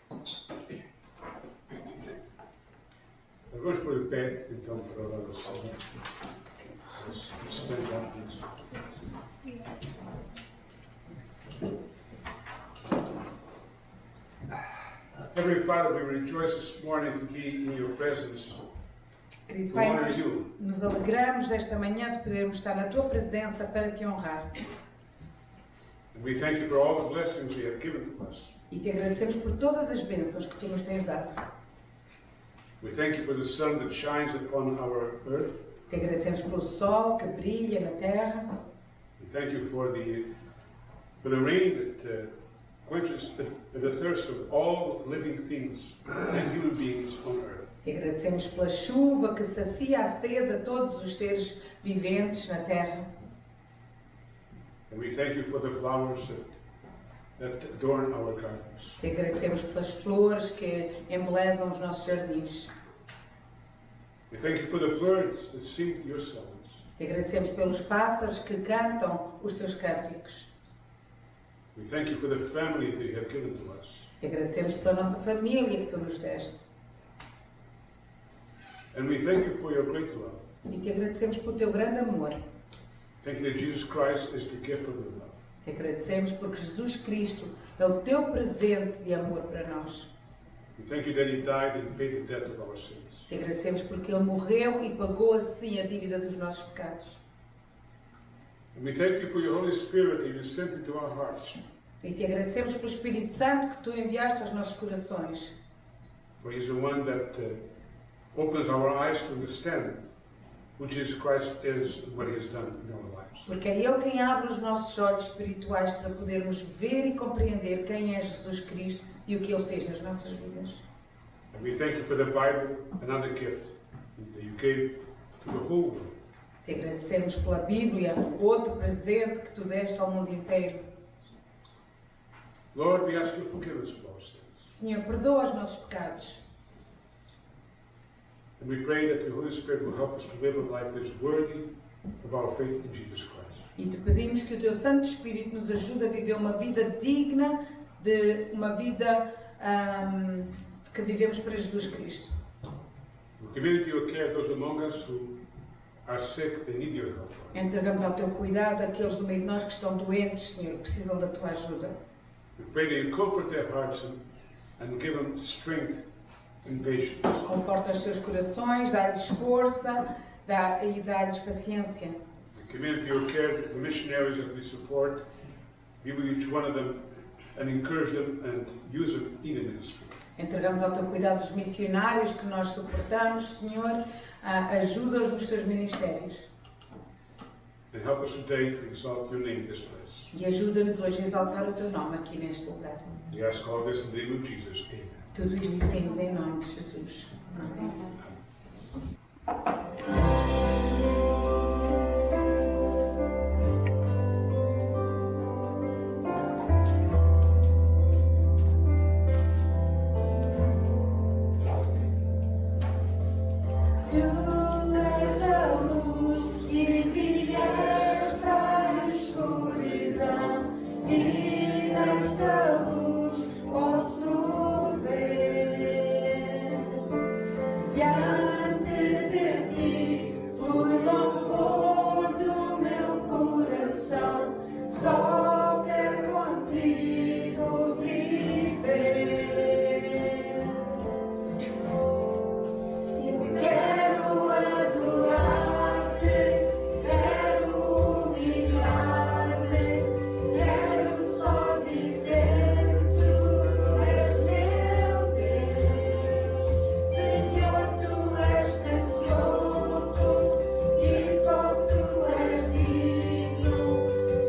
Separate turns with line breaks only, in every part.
Vamos pôr de pé, então, para orar ao Senhor. Stand up, please. Heavenly Father, we rejoice this morning to be in your presence.
Querido
To
Pai,
honor
nós
you.
nos alegramos desta manhã de podermos estar na Tua presença para Te honrar.
And we thank you for all the blessings you have given to us.
E Te agradecemos por todas as bênçãos que Tu nos tens dado.
We thank you for the sun that shines upon our earth.
Te agradecemos pelo sol que brilha na terra.
We thank you for the rain that quenches the thirst of all living things and human beings on earth.
Te agradecemos pela chuva que sacia a sede a todos os seres viventes na terra.
And we thank you for the flowers that adorn our gardens.
Te agradecemos pelas flores que embelezam os nossos jardins.
We thank you for the birds that sing your songs.
Te agradecemos pelos pássaros que cantam os Teus cânticos.
We thank you for the family that you have given to us.
Te agradecemos pela nossa família que Tu nos deste.
And we thank you for your great love.
E Te agradecemos pelo Teu grande amor.
Thank you that Jesus Christ is the gift of your love.
Te agradecemos porque Jesus Cristo é o Teu presente de amor para nós.
We thank you that he died and paid the debt of our sins.
Te agradecemos porque Ele morreu e pagou assim a dívida dos nossos pecados.
And we thank you for your Holy Spirit that you sent into our hearts.
E Te agradecemos pelo Espírito Santo que Tu enviaste aos nossos corações.
For he is the one that opens our eyes to understand who Jesus Christ is and what he has done in our lives.
Porque é Ele quem abre os nossos olhos espirituais para podermos ver e compreender quem é Jesus Cristo e o que Ele fez nas nossas vidas.
And we thank you for the Bible, another gift that you gave to the whole world.
Te agradecemos pela Bíblia, outro presente que Tu deste ao mundo inteiro.
Lord, we ask you to forgive us of our sins.
Senhor, perdoa os nossos pecados.
And we pray that the Holy Spirit will help us to live a life that is worthy of our faith in Jesus Christ.
E Te pedimos que o Teu Santo Espírito nos ajude a viver uma vida digna de uma vida que vivemos para Jesus Cristo.
We commit into your care those among us who are sick and need your help.
Entregamos ao Teu cuidado aqueles do meio de nós que estão doentes, Senhor, que precisam da Tua ajuda.
We pray that you comfort their hearts and give them strength and patience.
Conforta os seus corações, dá-lhes força e dá-lhes paciência.
We commit into your care the missionaries that we support. Be with each one of them and encourage them and use them in the ministry.
Entregamos ao Teu cuidado os missionários que nós suportamos, Senhor, ajuda-os nos seus ministérios.
And help us today to exalt your name in this place.
E ajuda-nos hoje a exaltar o Teu nome aqui neste lugar.
We ask all this in the name of Jesus. Amen.
Tudo isto pedimos em nome de Jesus. Amém.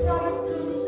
Só tu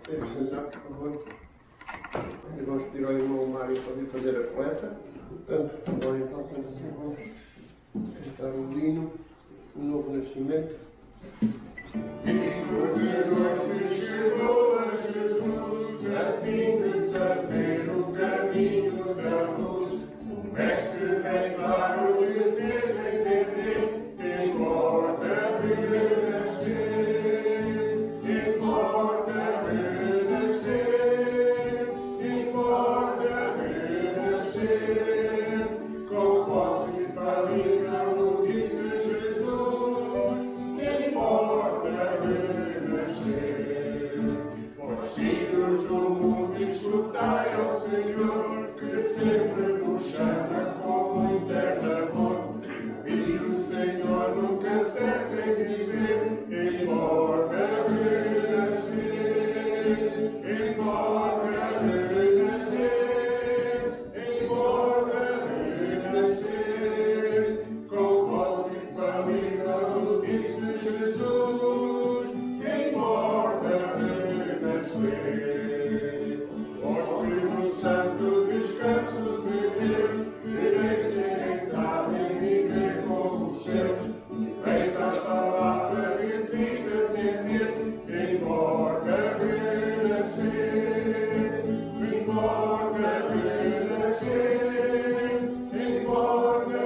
Podemos sentar, por favor. E vamos pedir ao irmão Mário para vir fazer a coleta. Portanto, agora então, sendo assim, vamos cantar o hino, o novo nascimento.
Chegou a Jesus, a fim de saber o caminho da luz. O Mestre bem claro lhe fez entender que importa renascer, importa renascer, importa renascer. Com voz e família o disse Jesus, importa renascer. Os filhos do mundo escutai ao Senhor, que sempre nos chama com muito amor. E o Senhor nunca cessa em dizer, importa renascer, importa renascer, importa renascer. Com voz e família o disse Jesus, importa renascer. Hoje no santo descanso de Deus, quereis ter entrado em viver com os seus. Eis a palavra de Cristo atender, importa renascer, importa renascer, importa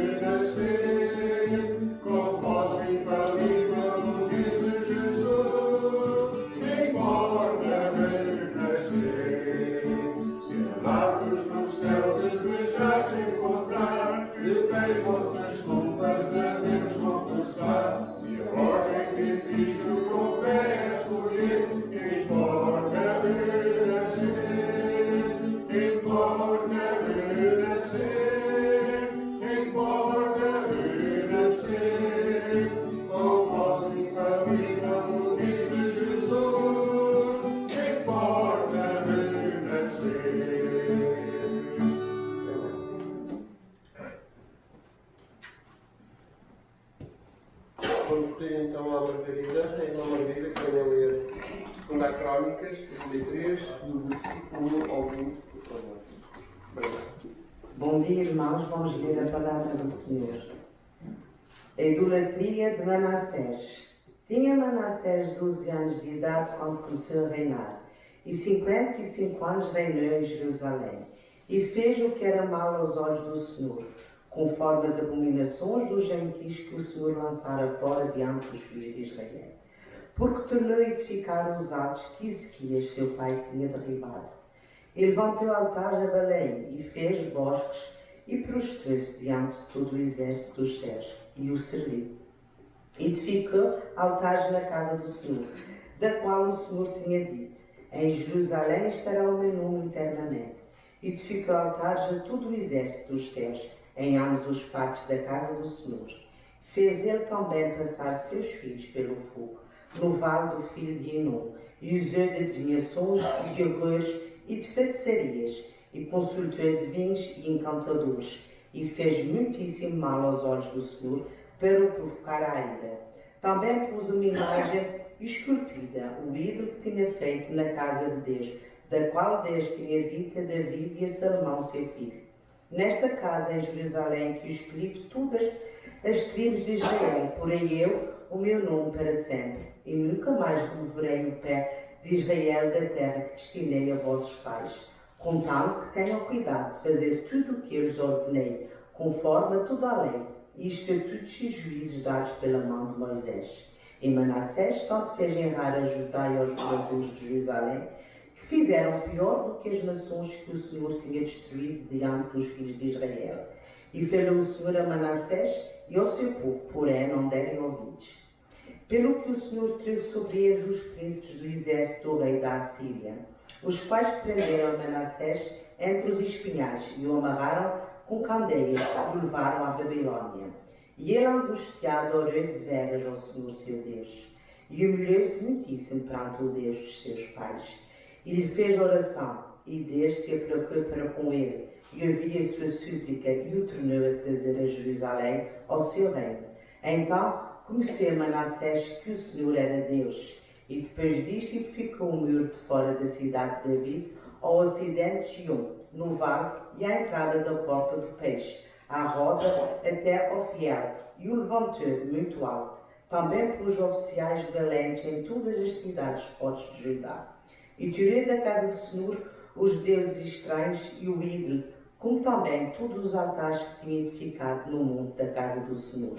renascer. Com voz e família o disse Jesus, importa renascer. Selados no céu desejais encontrar, que tens vossas culpas a Deus confessar. E a ordem de Cristo com fé escolher, importa renascer, importa renascer, importa renascer. Com voz e família o disse Jesus, importa renascer.
Vamos pedir então à Margarida, a irmã Margarida, que venha ler 2 Crónicas, 33, do versículo 1 ao 20, por favor. Obrigado.
Bom dia, irmãos. Vamos ler a palavra do Senhor. A idolatria de Manassés. Tinha Manassés 12 anos de idade quando começou a reinar, e 55 anos reinou em Jerusalém. E fez o que era mal aos olhos do Senhor, conforme as abominações dos gentios que o Senhor lançara fora diante dos filhos de Israel. Porque tornou a edificar os atos que Ezequias, seu pai, tinha derribado. E levantou altares a Belém, e fez bosques, e prostrou-se diante de todo o exército dos céus, e o serviu. Edificou altares na casa do Senhor, da qual o Senhor tinha dito, em Jerusalém estará o meu nome eternamente. Edificou altares a todo o exército dos céus, em ambos os pátios da casa do Senhor. Fez ele também passar seus filhos pelo fogo, no vale do filho de Enom, e usou de adivinhações e de horrores e de feitiçarias, e consultou adivinhos e encantadores, e fez muitíssimo mal aos olhos do Senhor, para o provocar à ira. Também pôs uma imagem esculpida, o ídolo que tinha feito na casa de Deus, da qual Deus tinha dito a David e a Salomão, seu filho. Nesta casa em Jerusalém que escolhi de todas as tribos de Israel, porei eu o meu nome para sempre, e nunca mais removerei o pé de Israel da terra que destinei a vossos pais, contanto que tenham cuidado de fazer tudo o que eu lhes ordenei, conforme a toda a lei, e estatutos e juízos dados pela mão de Moisés. E Manassés tanto fez errar a Judá e aos moradores de Jerusalém, que fizeram pior do que as nações que o Senhor tinha destruído diante dos filhos de Israel. E falou o Senhor a Manassés e ao seu povo, porém não derem ouvidos. Pelo que o Senhor trouxe sobre eles os príncipes do exército do rei da Assíria, os quais prenderam Manassés entre os espinhais e o amarraram com candeias e o levaram à Babilônia. E ele, angustiado, orou de veras ao Senhor seu Deus, e humilhou-se muitíssimo perante o Deus dos seus pais. E lhe fez oração, e Deus se aplacou para com ele, e ouviu a sua súplica, e o tornou a trazer a Jerusalém ao seu reino. Então conheceu Manassés que o Senhor era Deus, E depois disto edificou um muro de fora da cidade de David, ao ocidente de Gion, no vale e à entrada da porta do peixe, à roda até ao fiel, e o levantou muito alto. Também pelos oficiais valentes em todas as cidades fortes de Judá. E tirou da casa do Senhor os deuses estranhos e o ídolo, como também todos os altares que tinha edificado no monte da casa do Senhor.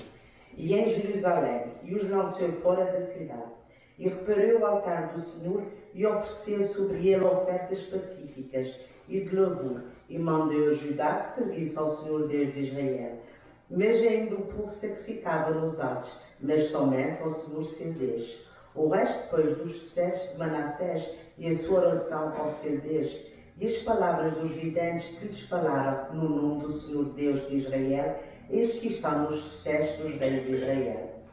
E em Jerusalém, e os lançou fora da cidade. E reparou o altar do Senhor e ofereceu sobre ele ofertas pacíficas e de louvor, e mandou a Judá que servisse ao Senhor Deus de Israel. Mas ainda o povo sacrificava nos altos, mas somente ao Senhor seu Deus. O resto, depois dos sucessos de Manassés e a sua oração ao seu Deus, e as palavras dos videntes que lhes falaram no nome do Senhor Deus de Israel, eis que estão nos sucessos dos reis de Israel.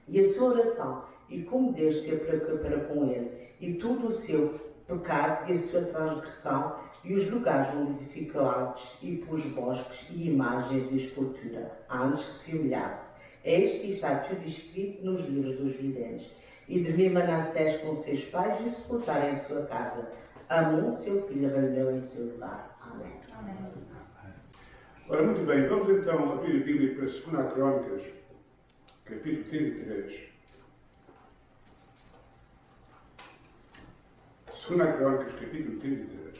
E a sua oração, e como Deus se aplacou para com ele, e todo o seu pecado e a sua transgressão, e os lugares onde edificou altos, e pôs bosques e imagens de escultura, antes que se humilhasse. Eis que está tudo escrito nos livros dos videntes. E dormiu Manassés com seus pais e sepultaram em sua casa. Amon, seu filho, reinou em seu lugar. Amém.
Ora, muito bem, vamos então abrir a Bíblia para 2 Crônicas, capítulo 33. 2 Crônicas, capítulo 33.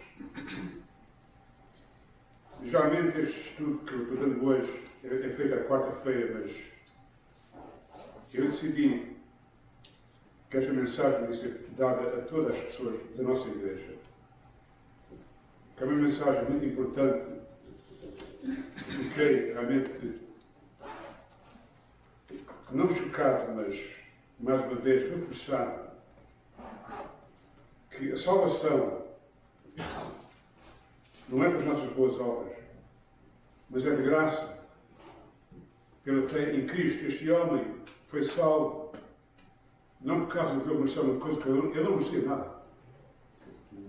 Geralmente este estudo que eu estou dando hoje é feito à quarta-feira, mas eu decidi que esta mensagem deve ser dada a todas as pessoas da nossa igreja. Que é uma mensagem muito importante e quero realmente não chocar, mas mais uma vez reforçar que a salvação não é pelas nossas boas obras, mas é de graça, pela fé em Cristo. Este homem foi salvo não por causa de que ele mereceu uma coisa que ele não merecia nada.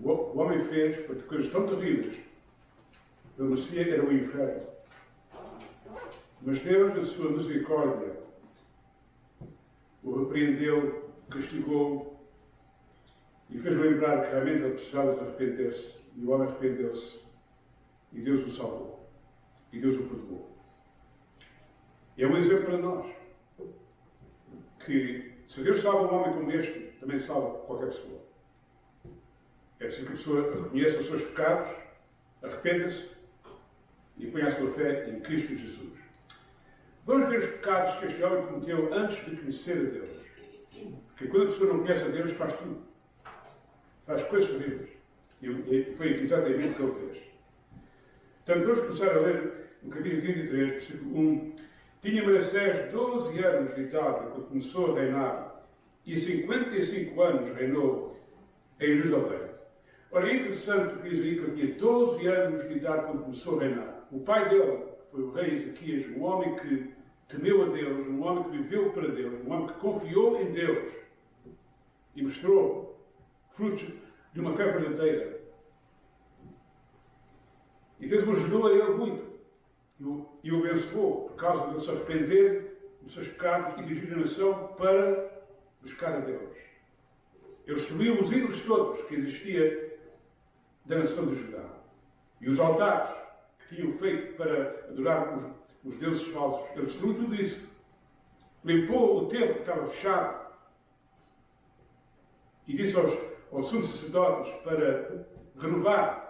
O homem fez por coisas tão terríveis. Ele merecia era o inferno. Mas Deus, na sua misericórdia, o repreendeu, castigou e fez lembrar que realmente ele precisava de arrepender-se. E o homem arrependeu-se. E Deus o salvou. E Deus o perdoou. E é um exemplo para nós. Que se Deus salva um homem como este, também salva qualquer pessoa. É preciso que a pessoa reconheça os seus pecados, arrependa-se e ponha a sua fé em Cristo Jesus. Vamos ver os pecados que este homem cometeu antes de conhecer a Deus. Porque quando a pessoa não conhece a Deus, faz tudo. Faz coisas terríveis. E foi exatamente o que ele fez. Portanto, vamos começar a ler no capítulo 33, versículo 1. Tinha Manassés 12 anos de idade quando começou a reinar, e 55 anos reinou em Jerusalém. Ora, é interessante que diz aí que ele tinha 12 anos de idade quando começou a reinar. O pai dele foi o rei Ezequias, um homem que temeu a Deus, um homem que viveu para Deus, um homem que confiou em Deus e mostrou frutos de uma fé verdadeira. E Deus o ajudou a ele muito e o abençoou por causa de ele se arrepender dos seus pecados e dirigir a nação para buscar a Deus. Ele destruiu os ídolos todos que existia da nação de Judá. E os altares que tinham feito para adorar os deuses falsos. Ele destruiu tudo isso. Limpou o templo que estava fechado. E disse aos sumos sacerdotes para renovar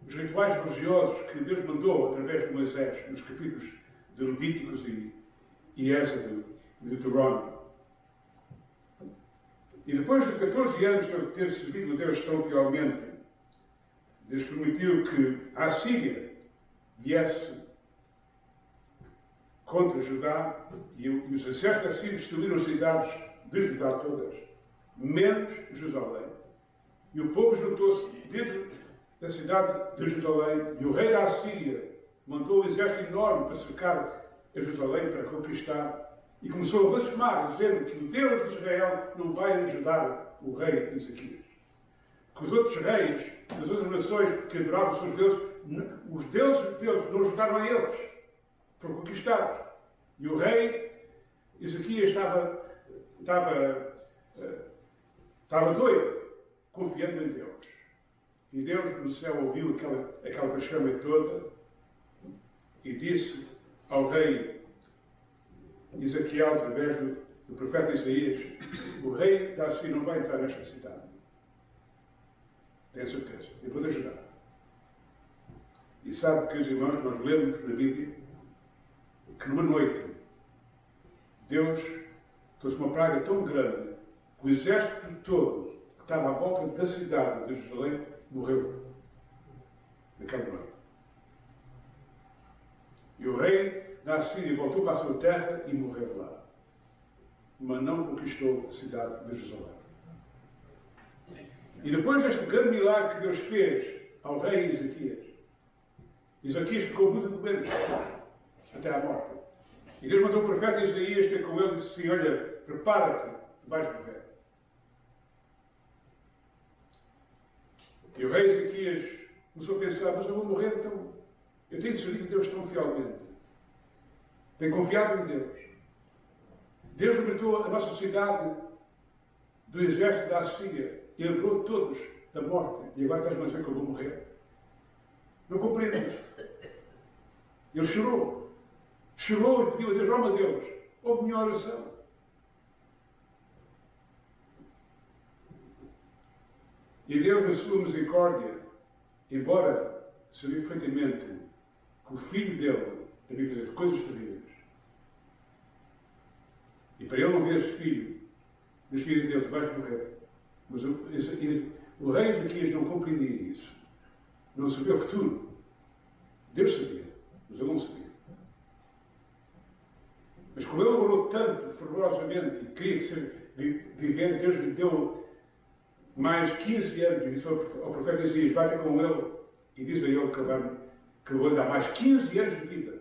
os rituais religiosos que Deus mandou através de Moisés, nos capítulos de Levíticos e Êxodo e Deuteronômio. E depois de 14 anos de ter servido a Deus tão fielmente, Deus permitiu que a Síria viesse contra Judá e os exércitos assírios destruíram as cidades de Judá todas, menos Jerusalém. E o povo juntou-se dentro da cidade de Jerusalém e o rei da Assíria mandou um exército enorme para cercar a Jerusalém, para conquistar. E começou a blasfemar, dizendo que o Deus de Israel não vai ajudar o rei Ezequias. Que os outros reis das outras nações que adoravam os seus deuses, os deuses deles não ajudaram a eles. Foram conquistados. E o rei Ezequias estava estava doido, confiando em Deus. E Deus no céu ouviu aquela blasfémia toda e disse ao rei Ezequiel, através do profeta Isaías: o rei da Assíria não vai entrar nesta cidade. Tenho certeza. Eu vou te ajudar. E sabe, queridos irmãos, nós lemos na Bíblia que numa noite Deus trouxe uma praga tão grande que o exército todo que estava à volta da cidade de Jerusalém morreu naquela noite. E o rei da Assíria voltou para a sua terra e morreu lá. Mas não conquistou a cidade de Jerusalém. E depois deste grande milagre que Deus fez ao rei Ezequias ficou muito doente até à morte. E Deus mandou o profeta Isaías ter com ele e disse assim: olha, prepara-te, vais morrer. E o rei Ezequias começou a pensar: mas eu vou morrer, então eu tenho de servir a Deus tão fielmente. Tenho confiado em Deus. Deus libertou a nossa cidade do exército da Assíria e livrou todos da morte. E agora estás a dizer que eu vou morrer? Não compreendes? Ele chorou. Chorou e pediu a Deus: oh meu Deus, ouve minha oração. E Deus, na sua misericórdia, embora sabia perfeitamente que o filho dele havia fazer coisas terríveis, e para ele não ter esse filho, Deus queria a Deus: vais morrer. Mas o rei Ezequias não compreendia isso. Não sabia o futuro. Deus sabia, mas ele não sabia. Mas como ele orou tanto, fervorosamente, e queria viver, Deus lhe deu mais 15 anos. E disse ao profeta Isaías: vai ter com ele e diz a ele que eu vou lhe dar mais 15 anos de vida.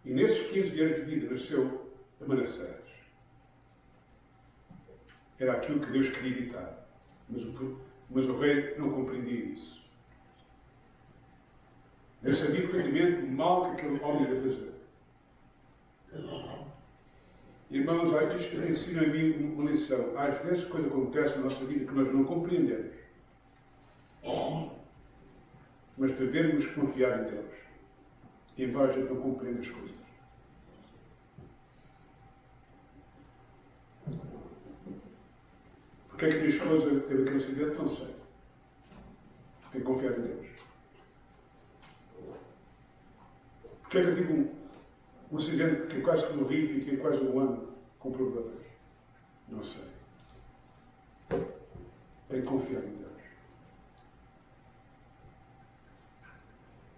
E nesses 15 anos de vida nasceu Manassés. Era aquilo que Deus queria evitar. Mas o rei não compreendia isso. Deus sabia perfeitamente o mal que aquele homem ia fazer. Irmãos, isto ensina a mim uma lição. Às vezes coisas acontecem na nossa vida que nós não compreendemos. Mas devemos confiar em Deus, embora a gente não compreenda as coisas. Porque é que a minha esposa teve aquele acidente? Não sei. Tenho que confiar em Deus. Porque é que eu tive um acidente que quase que morri e fiquei quase um ano com problemas? Não sei. Tenho que confiar em Deus.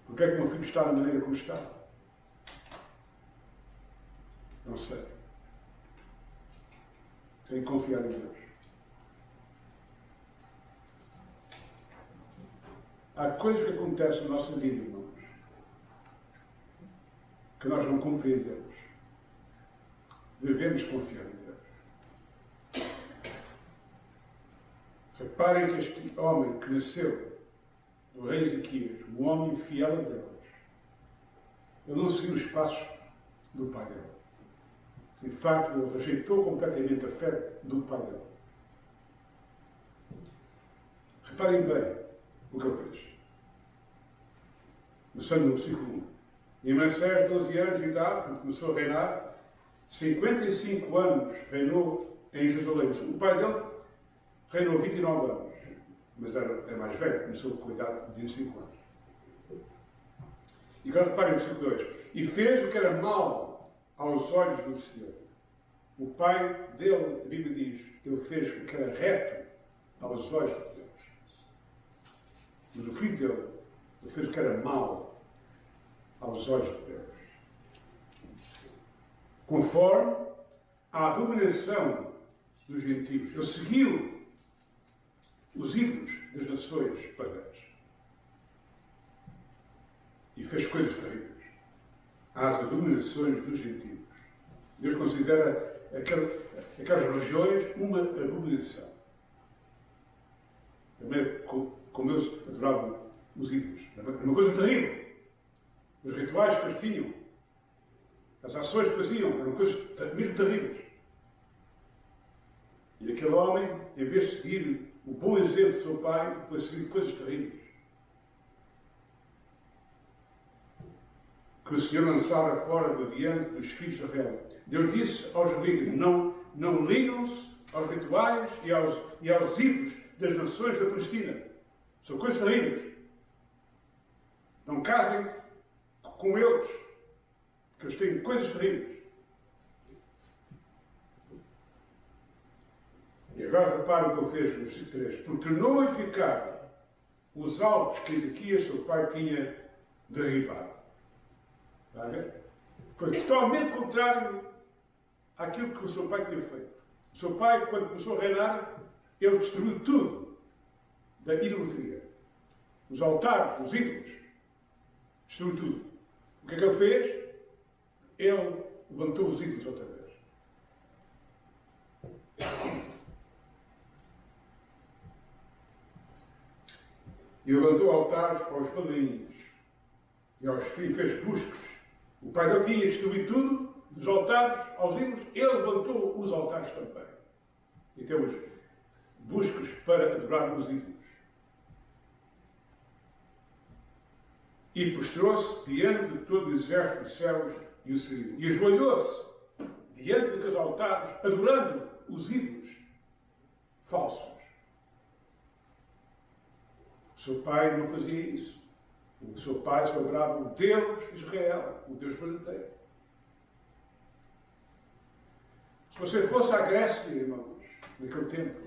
Porque é que o meu filho está da maneira como está? Não sei. Tenho que confiar em Deus. Há coisas que acontecem na nossa vida, irmãos, que nós não compreendemos. Devemos confiar em Deus. Reparem que este homem que nasceu do rei Ezequias, um homem fiel a Deus, ele não seguiu os passos do pai dele. De facto, ele rejeitou completamente a fé do pai dele. Reparem bem o que ele fez. Começando no versículo 1. E Manassés, 12 anos de idade, quando começou a reinar, 55 anos reinou em Jerusalém. O pai dele reinou 29 anos, mas era mais velho, começou com a idade de 25 anos. E agora reparem no versículo 2. E fez o que era mau aos olhos do Senhor. O pai dele, a Bíblia diz, ele fez o que era reto aos olhos de Deus. Mas o filho dele, ele fez o que era mau aos olhos de Deus. Conforme a abominação dos gentios. Ele seguiu os ídolos das nações pagãs. E fez coisas terríveis. Às abominações dos gentios. Deus considera aquelas religiões uma abominação. Também como eles adoravam os ídolos. É uma coisa terrível. Os rituais que eles tinham As ações que faziam eram coisas mesmo terríveis. E aquele homem, em vez de seguir o bom exemplo do seu pai, foi seguir coisas terríveis. Que o Senhor lançara fora de diante dos filhos de Israel. Deus disse aos israelitas: não ligam-se aos rituais e aos ídolos das nações da Palestina. São coisas terríveis. Não casem com eles, porque eles têm coisas terríveis. E agora repara o que ele fez no versículo 3. Porque não edificaram os altos que Ezequias, seu pai, tinha derribado. Está a ver? Foi totalmente contrário àquilo que o seu pai tinha feito. O seu pai, quando começou a reinar, ele destruiu tudo da idolatria. Os altares, os ídolos. Destruiu tudo. O que é que ele fez? Ele levantou os ídolos outra vez. E levantou altares aos bailarins e aos filhos, fez buscas. O pai dele tinha destruído tudo, dos altares aos ídolos, ele levantou os altares também. E temos buscas para adorar os ídolos. E prostrou-se diante de todo o exército dos céus e o serviu. E ajoelhou-se diante daqueles altares, adorando os ídolos falsos. O seu pai não fazia isso. O seu pai só adorava o Deus de Israel, o Deus verdadeiro. Se você fosse à Grécia, irmãos, naquele tempo,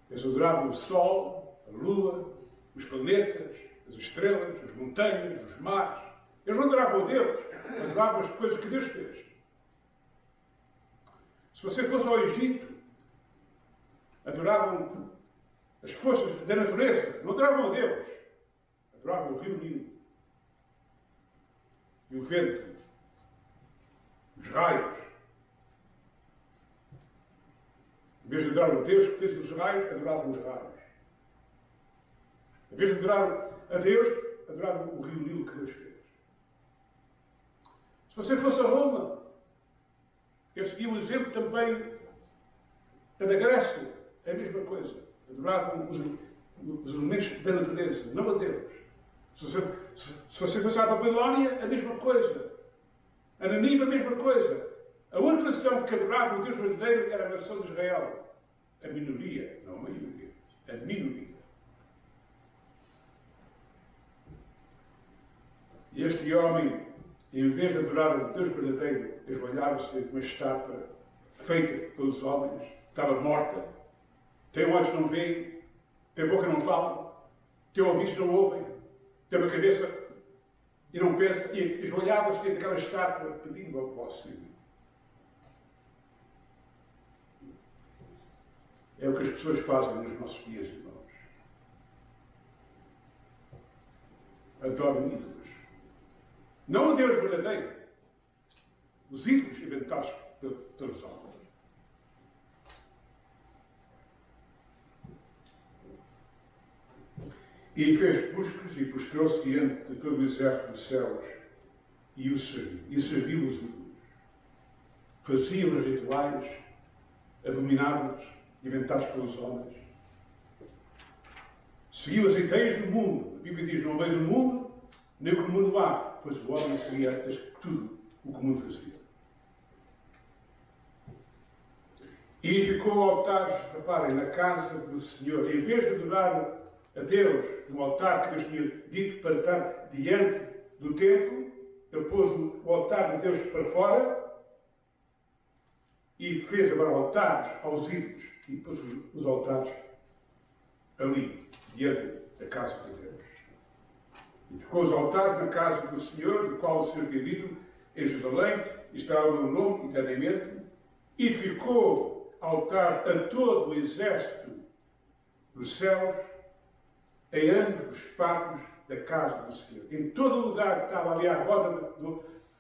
eles adoravam o sol, a lua, os planetas, as estrelas, as montanhas, os mares. Eles não adoravam a Deus, adoravam as coisas que Deus fez. Se você fosse ao Egito, adoravam as forças da natureza, não adoravam a Deus, adoravam o rio Nilo, e o vento, os raios. Em vez de adorar o Deus que fez os raios, adoravam os raios. Em vez de adorar a Deus, adoravam o rio Nilo que Deus fez. Se você fosse a Roma, eu segui o exemplo também da Grécia, é a mesma coisa. Adoravam os elementos da natureza, não a Deus. Se você fosse à Babilónia, a mesma coisa. A Nínive, a mesma coisa. A única nação que adorava o Deus verdadeiro era a nação de Israel. A minoria, não a maioria. A minoria. E este homem, em vez de adorar o Deus verdadeiro, esvalhava-se de uma estátua feita pelos homens, estava morta. Tem olhos que não veem, tem boca que não falam, tem ouvidos que não ouvem, tem uma cabeça e não pensa, e esvalhava-se daquela estátua pedindo ao vosso Senhor. É o que as pessoas fazem nos nossos dias, irmãos. Adoram ídolos. Não o Deus verdadeiro. Os ídolos inventados pelos homens. E fez buscas e prostrou-se diante de todo o exército dos céus e o serviu. E serviu os ídolos. Fazia os rituais abomináveis inventados pelos homens. Seguiu as ideias do mundo. A Bíblia diz: não veio do mundo, nem o que o mundo há, pois o homem seguia tudo o que o mundo fazia. E ficou altares, reparem, na casa do Senhor. Em vez de adorar a Deus no altar que Deus tinha dito para estar diante do templo, ele pôs o altar de Deus para fora e fez agora altares aos ídolos e pôs os altares ali, diante da casa de Deus. E ficou os altares na casa do Senhor, do qual o Senhor havia dito, em Jerusalém, e está o meu nome eternamente, e ficou altar a todo o exército dos céus, em ambos os pátios da casa do Senhor. Em todo o lugar que estava ali à roda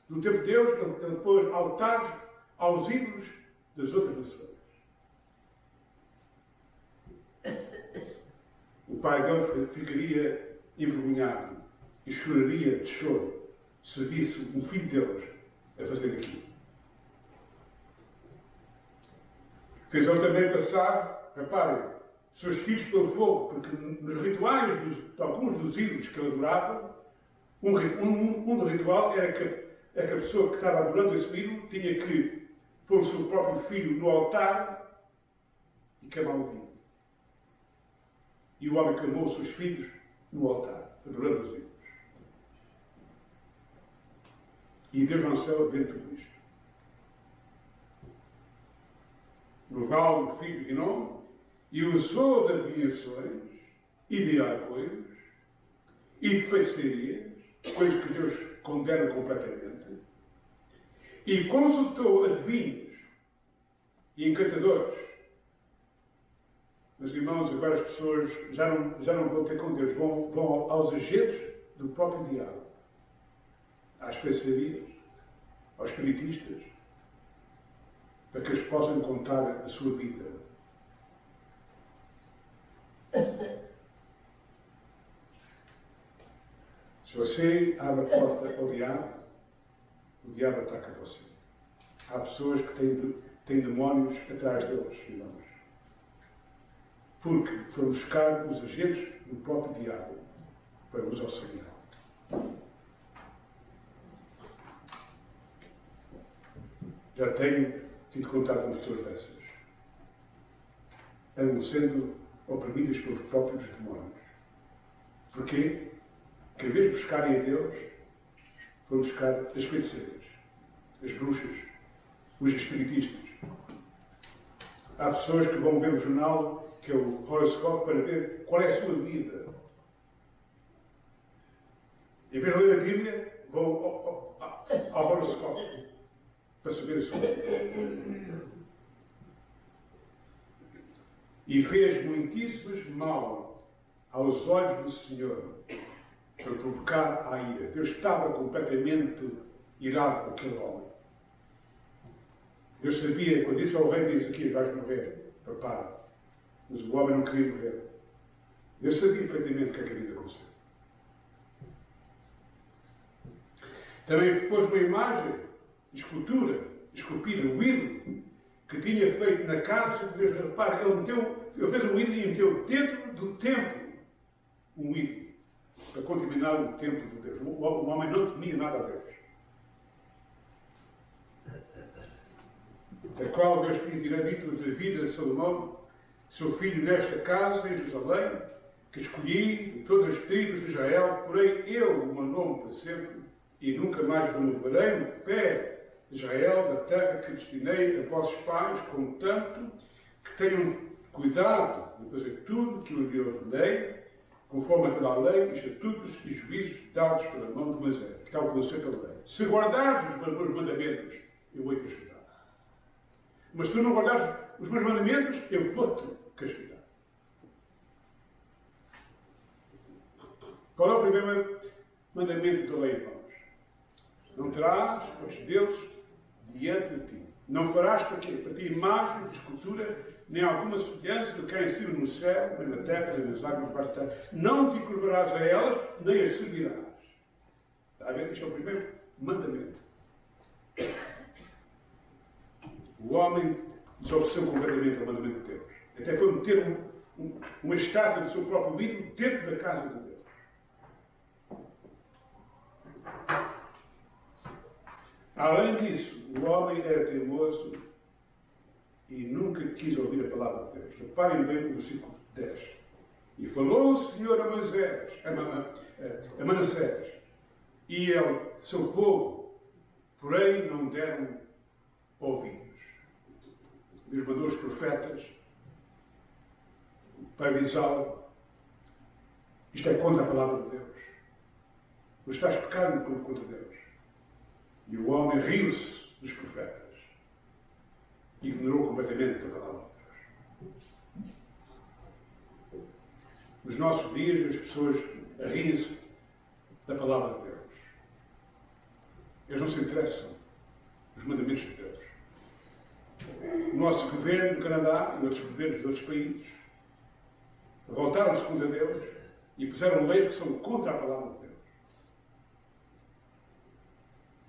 do templo de Deus, ele pôs altares aos ídolos das outras nações. O pai dele ficaria envergonhado e choraria de choro se visse um filho deles a fazer aquilo. Fez ele também passar, reparem, seus filhos pelo fogo, porque nos rituais de alguns dos ídolos que ele adorava, um ritual era que a pessoa que estava adorando esse ídolo tinha que pôr o seu próprio filho no altar e queimar o vinho. E o homem queimou os seus filhos no altar, adorando os ídolos. E Deus no céu vê tudo isto. No vale do filho de Hinnom, e usou de adivinhações e de argões e de feiticarias, coisas que Deus condena completamente, e consultou adivinhos e encantadores. Meus irmãos, agora as pessoas já não vão ter com Deus, vão aos agentes do próprio diabo, às feitiçarias, aos espiritistas, para que eles possam contar a sua vida. Se você abre a porta ao diabo, o diabo ataca você. Há pessoas que têm demónios atrás deles, irmãos. Porque foram buscar os agentes do próprio diabo para os auxiliar. Já tenho tido contato com pessoas dessas. Andam sendo oprimidas pelos próprios demónios. Porquê? Porque em vez de buscarem a Deus, foram buscar as feiticeiras, as bruxas, os espiritistas. Há pessoas que vão ver o jornal, que é o horoscópio, para ver qual é a sua vida. Em vez de ler a Bíblia, vão ao horoscópio para saber a sua vida. E fez muitíssimos mal aos olhos do Senhor, para provocar a ira. Deus estava completamente irado com aquele homem. Deus sabia, quando disse ao rei, disse aqui, vais morrer, prepara. Mas o homem não queria morrer. Deus sabia perfeitamente o que é que havia de acontecer. Também pôs uma imagem, escultura, esculpida, um ídolo, que tinha feito na casa de Deus. Repara, ele fez um ídolo e meteu dentro do templo um ídolo, para contaminar o templo de Deus. O homem não temia nada a Deus. Da qual Deus tinha dito da vida de Salomão, seu filho nesta casa em Jerusalém, que escolhi de todas as tribos de Israel, porém eu o meu nome para sempre, e nunca mais removerei o pé de Israel da terra que destinei a vossos pais, contanto que tenham cuidado de fazer tudo o que eu lhe ordenei, conforme a toda a lei, estatutos e juízos dados pela mão de Moisés, que tal como sempre a lei. Se guardares os meus mandamentos, eu vou te ajudar. Mas se tu não guardares os meus mandamentos, eu vou-te castigar. Qual é o primeiro mandamento da lei, irmãos? Não terás os deuses diante de ti. Não farás para quê? Para ti imagens de escultura, nem alguma semelhança do que há em cima no céu, nem na terra, nem nas águas debaixo da terra. Não te curvarás a elas, nem as servirás. Está a ver? Este é o primeiro mandamento. O homem desobedeceu completamente ao mandamento de Deus. Até foi meter uma estátua do seu próprio ídolo dentro da casa de Deus. Além disso, o homem era teimoso e nunca quis ouvir a palavra de Deus. Reparem bem no versículo 10. E falou o Senhor a Moisés, a Manassés, e ao seu povo, porém não deram ouvidos. Deus mandou os profetas para avisá-lo. Isto é contra a palavra de Deus. Mas estás pecando contra Deus. E o homem riu-se dos profetas. Ignorou completamente a palavra de Deus. Nos nossos dias, as pessoas riem-se da palavra de Deus. Eles não se interessam nos mandamentos de Deus. O nosso governo do Canadá e outros governos de outros países revoltaram-se contra Deus e puseram leis que são contra a palavra de Deus.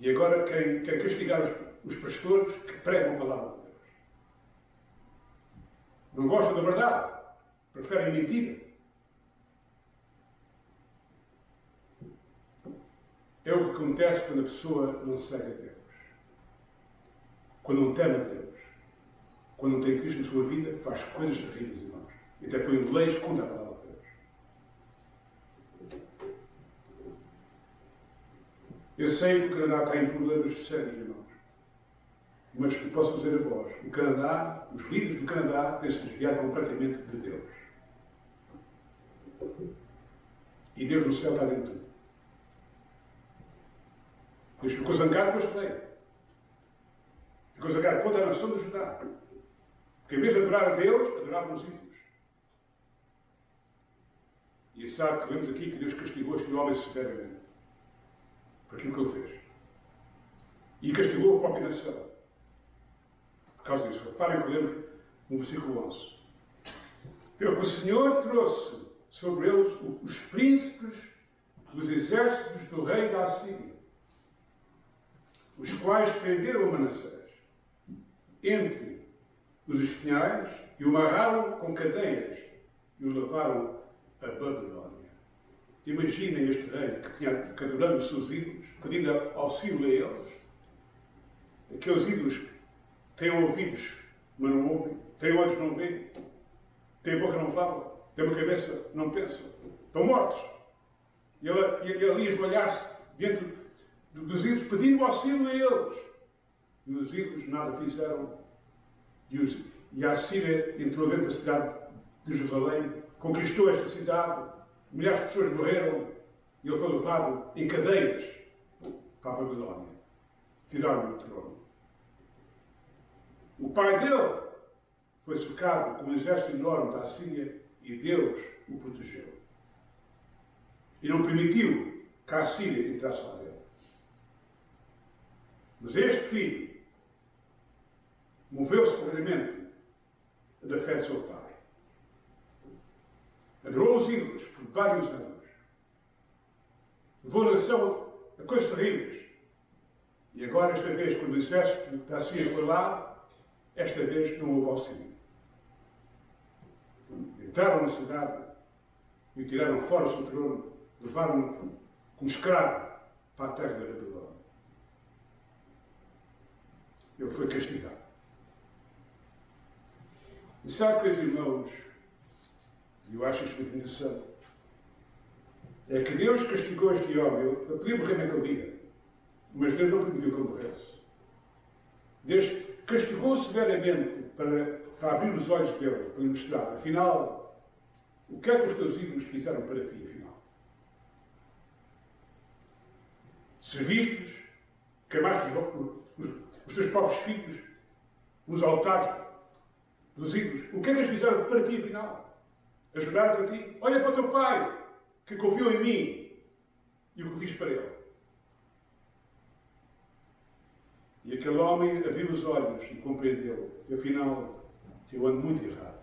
E agora quer castigar os pastores que pregam a palavra de Deus. Não gostam da verdade, preferem a mentira. É o que acontece quando a pessoa não segue a Deus. Quando não teme a Deus. Quando não tem Cristo na sua vida, faz coisas terríveis, irmãos. E até põe leis contra a palavra de Deus. Eu sei que o Canadá tem problemas sérios, irmãos. Mas posso dizer a vós, o Canadá, os líderes do Canadá têm se desviado completamente de Deus. E Deus no céu está dentro de tudo. Deus ficou zangado com este rei. Ficou zangado contra a nação de Judá. Porque em vez de adorar a Deus, adoravam os ídolos. E sabe que vemos aqui que Deus castigou este homem severamente por aquilo que ele fez. E castigou a própria nação. Por causa disso, reparem que lemos no versículo 11. Pelo que o Senhor trouxe sobre eles os príncipes dos exércitos do rei da Assíria, os quais prenderam Manassés entre os espinhais e o amarraram com cadeias e o levaram a Babilónia. Imaginem este rei que tinha adorando os seus ídolos, pedindo auxílio a eles. Aqueles ídolos têm ouvidos, mas não ouvem, têm olhos, não veem, têm boca, não falam, têm uma cabeça, não pensam, estão mortos. E ele ali ajoelhar-se dentro dos ídolos, pedindo auxílio a eles. E os ídolos nada fizeram. E a Assíria entrou dentro da cidade de Jerusalém, conquistou esta cidade, milhares de pessoas morreram, e ele foi levado em cadeias para a Babilónia. Tiraram-lhe o trono. O pai dele foi cercado com um exército enorme da Assíria e Deus o protegeu. E não permitiu que a Assíria entrasse lá dentro. Mas este filho moveu-se completamente da fé de seu pai. Adorou os ídolos por vários anos. Levou a nação a coisas terríveis. E agora, esta vez, quando o exército da Assíria foi lá, esta vez não houve auxílio. Entraram na cidade e o tiraram fora do seu trono, levaram-no como escravo para a terra da Babilónia. Ele foi castigado. E sabe, meus irmãos, e eu acho isto muito interessante, é que Deus castigou este homem. Ele podia morrer naquele dia, mas Deus não permitiu que ele morresse. Deus castigou severamente para abrir os olhos dele, para lhe mostrar, afinal, o que é que os teus ídolos fizeram para ti, afinal? Serviste-os, queimaste os teus próprios filhos nos altares dos ídolos. O que é que eles fizeram para ti, afinal? Ajudaram-te a ti? Olha para o teu pai, que confiou em mim, e o que fiz para ele. E aquele homem abriu os olhos e compreendeu que, afinal, eu ando muito errado.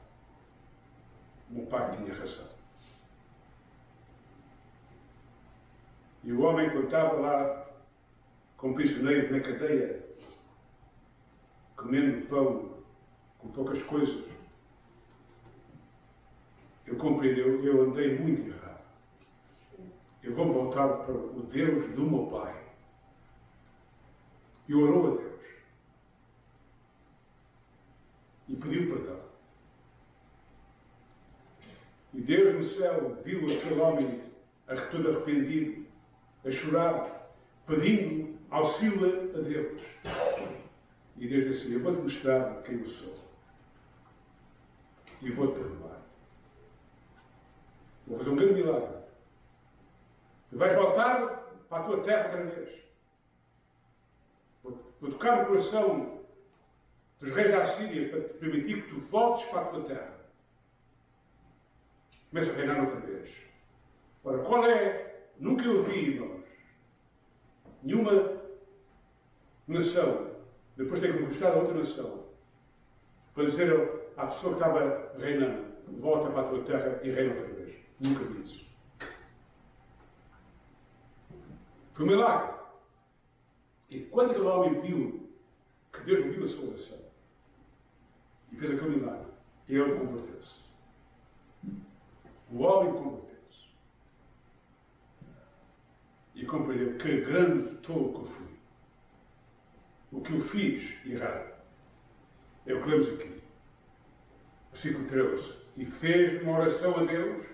O meu pai tinha razão. E o homem, quando estava lá, como prisioneiro na cadeia, comendo pão com poucas coisas, ele compreendeu, eu andei muito errado. Eu vou voltar para o Deus do meu pai. E orou a Deus. E pediu perdão. E Deus no céu viu aquele homem todo arrependido, a chorar, pedindo auxílio a Deus. E Deus disse assim, eu vou-te mostrar quem eu sou. E vou-te perdoar. Vou fazer um grande milagre. Tu vais voltar para a tua terra outra vez. Vou tocar no coração dos reis da Assíria para te permitir que tu voltes para a tua terra. Começa a reinar outra vez. Ora, qual é? Nunca eu vi, irmãos, nenhuma nação, depois de ter conquistado outra nação, para dizer à pessoa que estava reinando, volta para a tua terra e reina outra vez. Nunca vi isso. Foi um milagre. E quando aquele homem viu que Deus ouviu a sua oração e fez aquele milagre, ele converteu-se. O homem converteu-se. E compreendeu que grande tolo que eu fui. O que eu fiz errado. É o que lemos aqui. Versículo 13. E fez uma oração a Deus,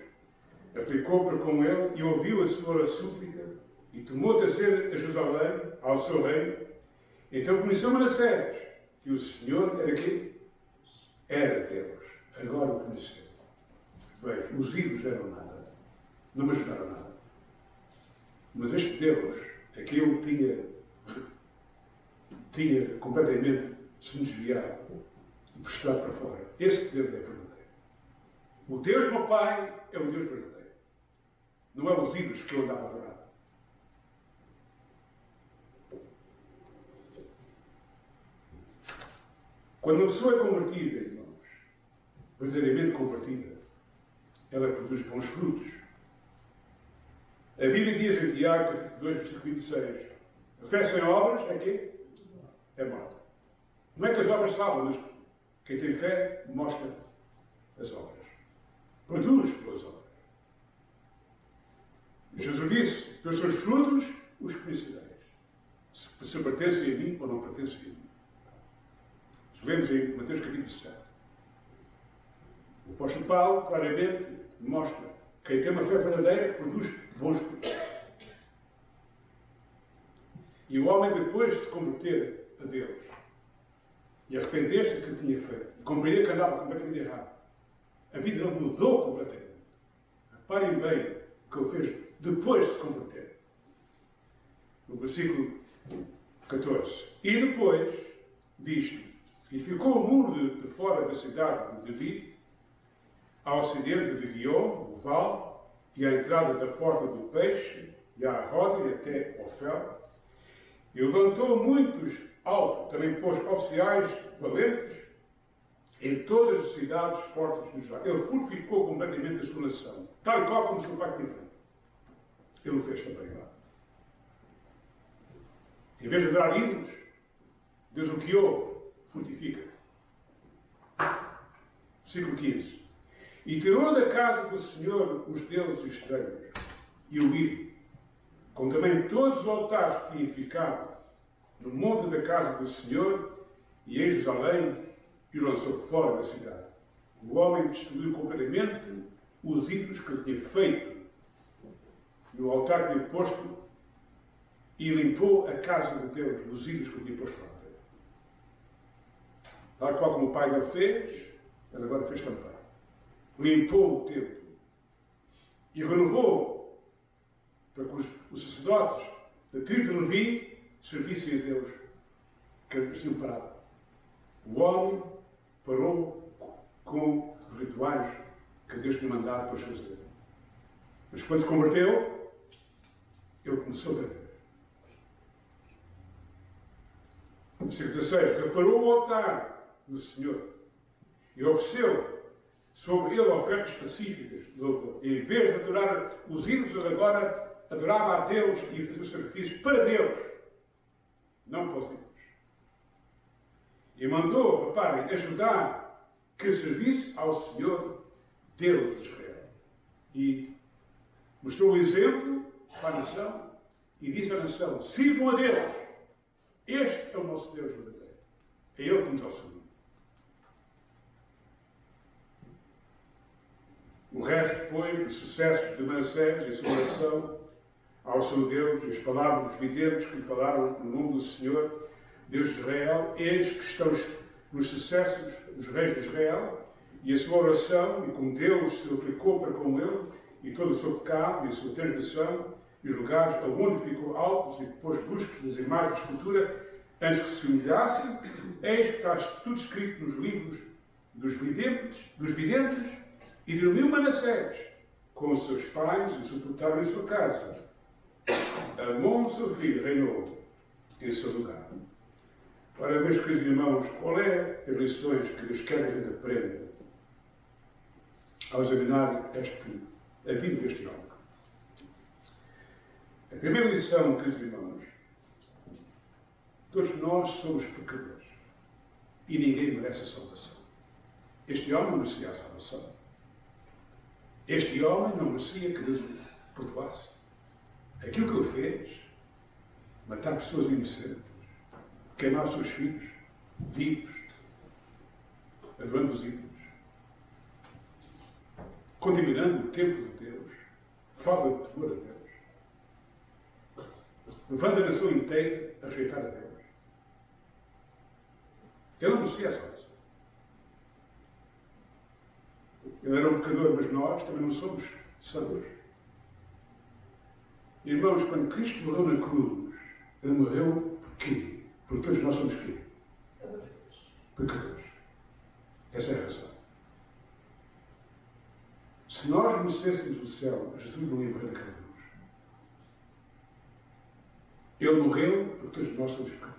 aplicou para com ele e ouviu a sua súplica e tomou trazer a Jerusalém ao seu reino. Então conheceu Manassés que o Senhor era quem? Era Deus. Agora o conheceu. Veja, os ídolos eram nada. Não me ajudaram nada. Mas este Deus, aquele tinha completamente se desviado e prostrado para fora. Esse Deus é verdadeiro. O Deus do meu Pai é o Deus verdadeiro. Não é os ídolos que eu andava a adorar. Quando uma pessoa é convertida, irmãos, verdadeiramente convertida, ela produz bons frutos. A Bíblia diz em Tiago, capítulo 2, versículo 26, a fé sem obras é quê? É morta. Não é que as obras salvam, mas quem tem fé mostra as obras. Produz pelas obras. Jesus disse, pelos seus frutos os conhecereis. Se pertencem a mim ou não pertencem a mim. Lemos em Mateus capítulo 7. O apóstolo Paulo claramente mostra que quem tem uma fé verdadeira produz bons frutos. E o homem, depois de converter a Deus e arrepender-se do que tinha feito e compreender que andava completamente errado, a vida dele mudou completamente. Reparem bem o que ele fez depois de se converter. No versículo 14. E depois diz: e ficou o muro de fora da cidade de David, ao ocidente de Guiom, o vale, e à entrada da porta do peixe, e à roda e até ao fel. E levantou muitos altos, também pôs oficiais valentes em todas as cidades fortes de Israel. Ele fortificou completamente a sua nação, tal e qual como o seu pai tinha feito. Ele o fez também lá. Em vez de adorar ídolos, Deus o guiou, fortifica. Versículo 15. E tirou da casa do Senhor os deuses estranhos e o ídolo, como também todos os altares que tinham ficado no monte da casa do Senhor e em Jerusalém, e o lançou fora da cidade. O homem destruiu completamente os ídolos que ele tinha feito no altar que tinha posto e limpou a casa de Deus dos ídolos que ele tinha posto lá. Tal qual como o pai dele fez, ele agora fez também. Limpou o templo e renovou para que os sacerdotes da tribo de Levi servissem a Deus, que eles tinham parado. O homem parou com os rituais que Deus tinha mandado para os fazer. Mas quando se converteu, ele começou outra vez. Versículo 16. Reparou o altar do Senhor e ofereceu sobre ele ofertas pacíficas de louvor. Em vez de adorar os ídolos, ele agora adorava a Deus e fazia os sacrifícios para Deus, não para os ídolos. E mandou, reparem, ajudar que servisse ao Senhor, Deus de Israel. E mostrou o exemplo para a nação e disse à nação: sirvam a Deus. Este é o nosso Deus verdadeiro. É Ele que nos auxilia. O resto, depois, os sucessos de Manassés e a sua oração ao seu Deus, e as palavras dos videntes que lhe falaram no nome do Senhor, Deus de Israel, eis que estão nos sucessos dos reis de Israel, e a sua oração, e como Deus se aplicou para com ele, e todo o seu pecado, e a sua transgressão, e os lugares aonde ficou altos, e depois buscos das imagens de escultura, antes que se humilhasse, eis que está tudo escrito nos livros dos videntes, e dormiu Manassés com os seus pais, e sepultaram em sua casa. Amon, seu filho, reinou em seu lugar. Ora, meus queridos irmãos, qual é as lições que Deus quer que a gente aprenda ao examinar a vida deste homem? A primeira lição, queridos irmãos, Todos nós somos pecadores. E ninguém merece a salvação. Este homem não merecia a salvação. Este homem não merecia que Deus o perdoasse. Aquilo que ele fez, matar pessoas inocentes, queimar os seus filhos vivos, adorando os ídolos, contaminando o templo de Deus, falta de temor a Deus, levando a nação inteira a rejeitar a Deus. Ele não merecia a salvação. Ele era um pecador, mas nós também não somos salvadores. Irmãos, quando Cristo morreu na cruz, Ele morreu por quê? Porque todos nós somos quê? Pecadores. Essa é a razão. Se nós merecêssemos o céu, Jesus não ia morrer naquela cruz. Ele morreu porque todos nós somos pecadores.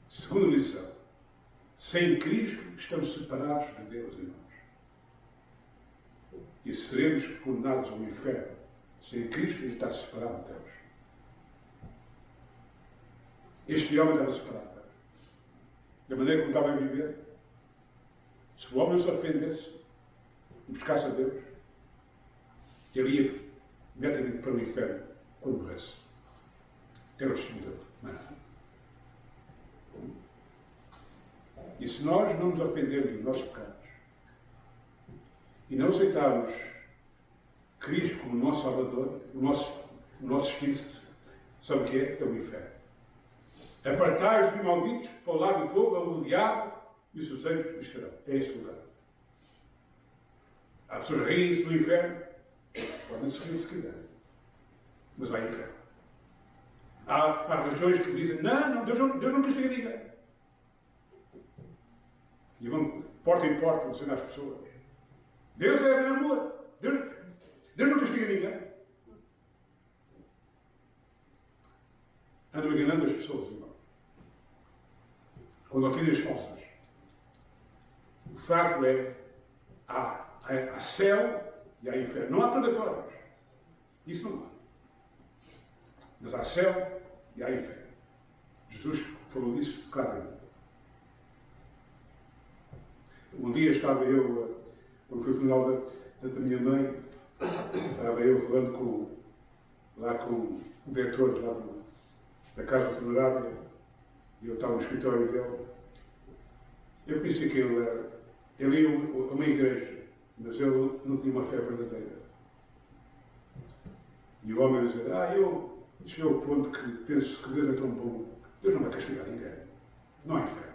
Segunda lição. Sem Cristo estamos separados de Deus, irmãos. E seremos condenados ao inferno. Sem Cristo ele está separado de Deus. Este homem estava separado de Deus. Da maneira como estava a viver. Se o homem não se arrependesse e buscasse a Deus, ele ia imediatamente para o inferno quando morresse. Era o destino dele. Não é? E se nós não nos arrependermos dos nossos pecados e não aceitarmos Cristo como nosso Salvador, o nosso destino, sabe o que é? É o inferno. Apartai-os de malditos para o lago de fogo, onde o diabo e os seus anjos estarão. É esse lugar. Há pessoas que riem-se do inferno, podem se rir se quiserem, mas há inferno. Há religiões que dizem, não, Deus não castiga ninguém. E vão porta em porta ensinar as pessoas. Deus é amor. Deus não castiga ninguém. Andam enganando as pessoas, irmão. Com doutrinas falsas. O facto é, há céu e há inferno. Não há purgatórios. Isso não há. Mas há céu e há inferno. Jesus falou disso claramente. Um dia estava eu, quando foi o funeral da minha mãe, estava eu falando com o diretor da casa funerária, e eu estava no escritório dele. Eu pensei que ele ia a uma igreja, mas ele não tinha uma fé verdadeira. E o homem dizia, eu cheguei ao ponto que penso que Deus é tão bom, Deus não vai castigar ninguém, não há inferno.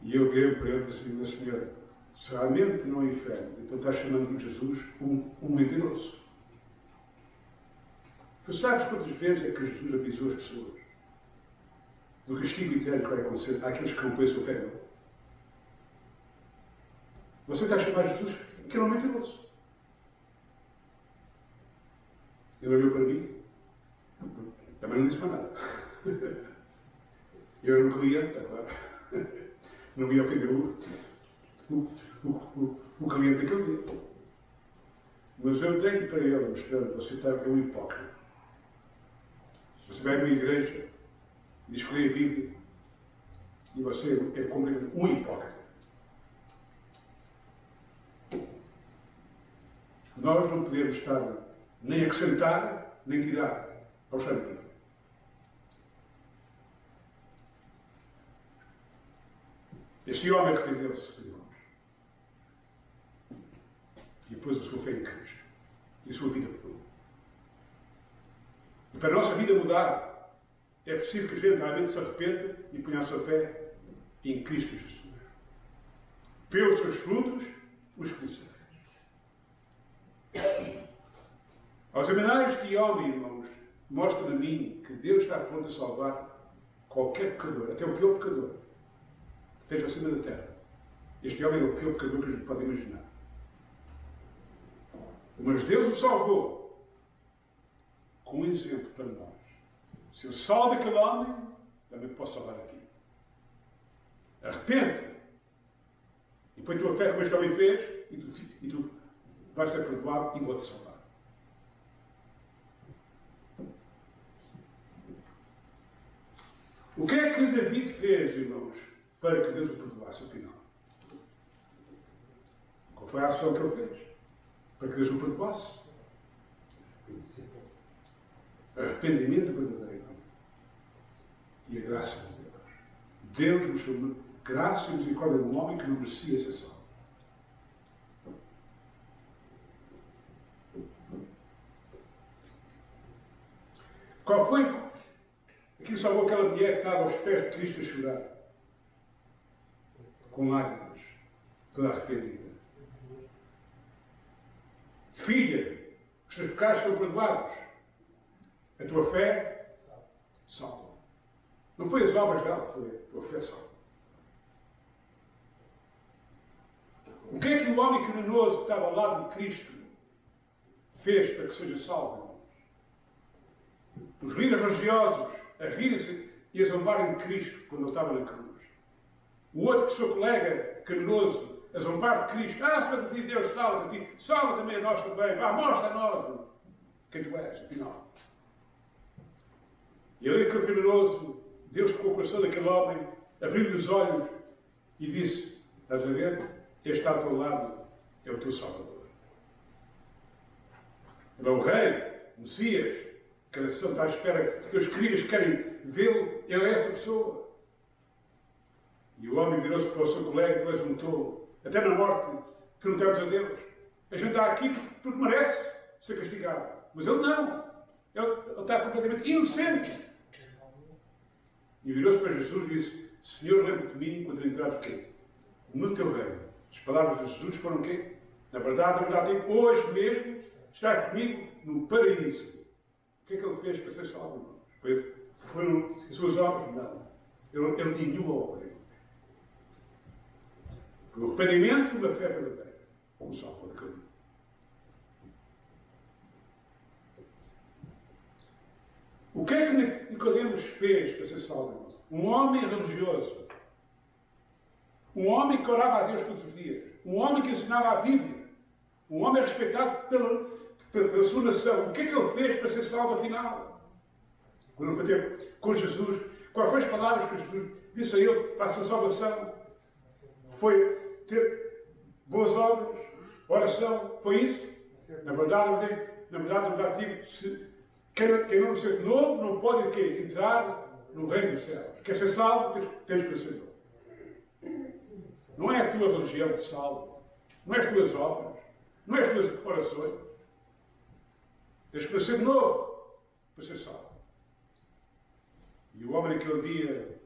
E eu virei para ele e disse assim, Senhor, se realmente não há inferno, então está chamando Jesus um mentiroso. Tu sabes quantas vezes é que Jesus avisou as pessoas do castigo eterno que vai acontecer àqueles que não conhecem o fé? Você está a chamar Jesus que é um mentiroso. Ele olhou para mim, também não disse para nada. Eu era um cliente, agora. Não ia ofender o cliente daquele dia. Mas eu tenho para ele, mostrando, você está um hipócrita. Você vai a uma igreja, diz que lê a Bíblia, e você é como um hipócrita. Nós não podemos estar nem acrescentar, nem tirar ao sangue. Este homem arrependeu-se, irmãos. E pôs a sua fé em Cristo. E a sua vida mudou. E para a nossa vida mudar, é preciso que a gente realmente se arrependa e ponha a sua fé em Cristo Jesus. Pelos seus frutos, os conhecereis. Ao examinar este homem, irmãos, mostra-me a mim que Deus está pronto a salvar qualquer pecador, até o pior pecador. Esteja acima da terra. Este homem é o pior pecador que a gente pode imaginar. Mas Deus o salvou com um exemplo para nós. Se eu salvo aquele homem, também posso salvar a ti. Arrepende-te e põe a tua fé como este homem fez e tu vais ser perdoado e vou-te salvar. O que é que David fez, irmãos, para que Deus o perdoasse, afinal? Qual foi a ação que ele fez? Para que Deus o perdoasse? Arrependimento verdadeiro. E a graça de Deus. Deus mostrou graça e misericórdia de um homem que não merecia ser salvo. Qual foi aquilo que salvou aquela mulher que estava aos pés de Cristo a chorar? Com lágrimas, toda arrependida. Filha, os teus pecados foram perdoados. A tua fé salva. Não foi as obras dela, foi a tua fé salva. O que é que o homem criminoso que estava ao lado de Cristo fez para que seja salvo? Os líderes religiosos a rirem-se e a zombarem de Cristo quando ele estava na cruz. O outro, que seu colega criminoso, a zombar de Cristo. Santo Filho de Deus, salva-te a ti. Salva também a nós também. Mostra a nós quem tu és, afinal. E ali aquele criminoso, Deus tocou o coração daquele homem, abriu-lhe os olhos e disse: estás a ver? Este está ao teu lado, é o teu Salvador. Ele é o Rei, o Messias, que a nação está à espera, que os escribas querem vê-lo, ele é essa pessoa. E o homem virou-se para o seu colega: tu és um tolo, até na morte perguntamos a Deus. A gente está aqui porque merece ser castigado. Mas ele não. Ele está completamente inocente. E virou-se para Jesus e disse: Senhor, lembra-te de mim quando entrares o quê? No teu reino. As palavras de Jesus foram o quê? Na verdade, hoje mesmo estás comigo no paraíso. O que é que ele fez para ser salvo? Foram as suas obras? Não. Ele tinha nenhuma obra. Foi o arrependimento e uma fé verdadeira. Como salvo daquele dia. O que é que Nicodemos fez para ser salvo? Um homem religioso. Um homem que orava a Deus todos os dias. Um homem que ensinava a Bíblia. Um homem respeitado pela sua nação. O que é que ele fez para ser salvo afinal? Quando ele foi ter com Jesus, quais foram as palavras que Jesus disse a ele para a sua salvação? Foi ter boas obras, oração, foi isso? Na verdade, digo, quem não nasceu de novo não pode entrar no reino dos céus. Quer ser salvo, tens que nascer de novo. Não é a tua religião que te salva, não é as tuas obras, não é as tuas orações. Tens que nascer de novo para ser salvo. E o homem naquele dia,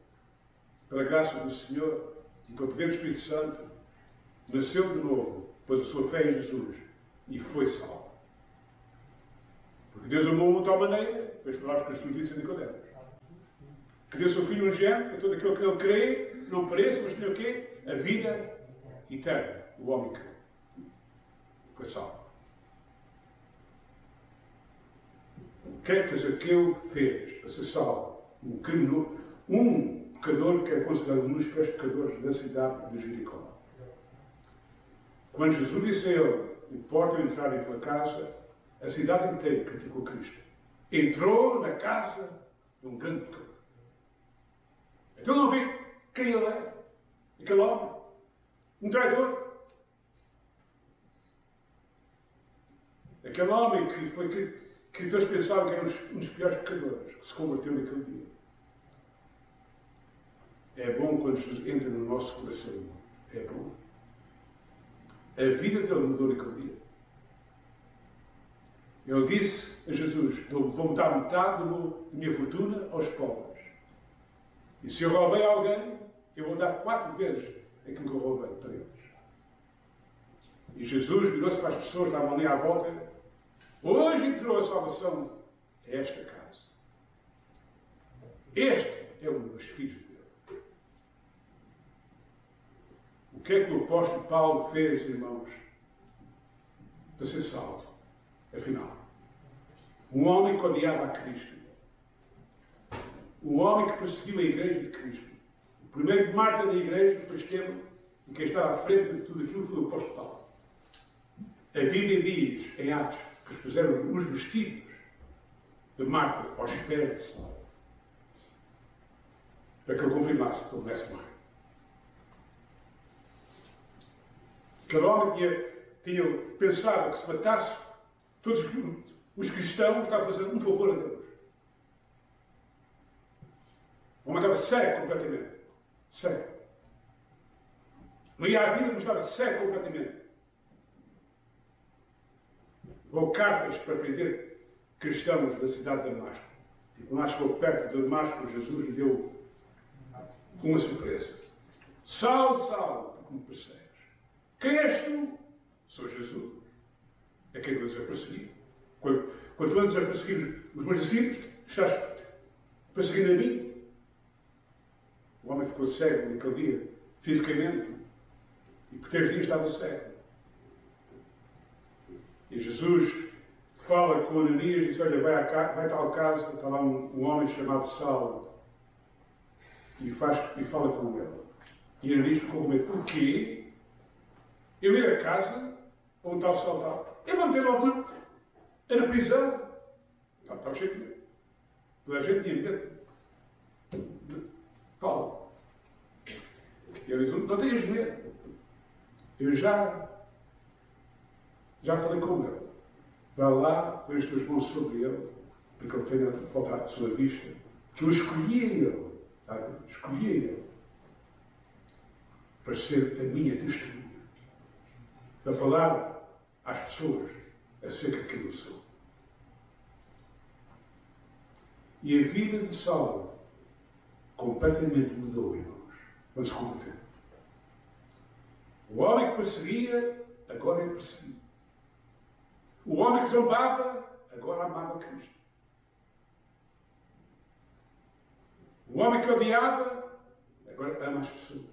pela graça do Senhor e pelo poder do Espírito Santo, nasceu de novo, pôs a sua fé em Jesus e foi salvo. Porque Deus amou de tal maneira, fez palavras que Jesus disse a Nicodemos, que deu o seu Filho unigênito para todo aquele que nele crê, não pereça, mas tenha o quê? A vida eterna. O homem crê. Foi salvo. O que é que Zaqueu fez para ser salvo? Um pecador que é considerado um dos piores pecadores da cidade de Jericó. Quando Jesus disse a ele: importa entrarem pela casa, a cidade inteira criticou Cristo. Entrou na casa de um grande pecador. Então não vê quem ele é, aquele homem, um traidor. Aquele homem que todos pensavam que era um dos piores pecadores, que se converteu naquele dia. É bom quando Jesus entra no nosso coração. É bom. A vida dele mudou naquele dia. Ele disse a Jesus: vou-me dar metade da minha fortuna aos pobres. E se eu roubei alguém, eu vou dar 4 vezes aquilo que eu roubei para eles. E Jesus virou-se para as pessoas, estavam ali à volta: hoje entrou a salvação a esta casa. Este é um dos filhos de Deus. O que é que o apóstolo Paulo fez, irmãos, para ser salvo? Afinal, um homem que odiava a Cristo. Um homem que perseguiu a igreja de Cristo. O primeiro mártir da igreja foi Estevão, e quem estava à frente de tudo aquilo foi o apóstolo Paulo. A Bíblia diz, em Atos, que eles puseram os vestidos de mártir aos pés de Saulo. para que ele confirmasse que ele merece morrer. Aquele homem tinha pensado que se matasse todos os cristãos, estava fazendo um favor a Deus. O homem estava cego completamente. Cego. Não ia à Bíblia, mas estava cego completamente. Levou cartas para prender cristãos da cidade de Damasco. E quando lá chegou perto de Damasco, Jesus lhe deu uma surpresa. Saulo, Saulo, por que me persegues? Quem és tu? Sou Jesus. É quem andas a perseguir. Quando tu andas a perseguir os meus discípulos, estás perseguindo a mim? O homem ficou cego naquele dia, fisicamente, e por 3 dias estava cego. E Jesus fala com Ananias e diz: olha, vai a tal casa, está lá um homem chamado Saulo, e fala com ele. E Ananias ficou com medo. O quê? Eu ir a casa onde está o Saulo estava? Eu vou meter logo na prisão. Estava cheio de medo. Toda a gente tinha medo. Paulo. E ele diz: não tenhas medo. Eu já falei com ele. Vá lá, põe as tuas mãos sobre ele, para que ele tenha de voltar à sua vista. Que eu escolhi ele. Escolhi ele para ser a minha testemunha. Para falar às pessoas acerca de quem eu sou. E a vida de Saulo completamente mudou, irmãos, quando se converteu. O homem que perseguia, agora é perseguido. O homem que zombava, agora amava Cristo. O homem que odiava, agora ama as pessoas.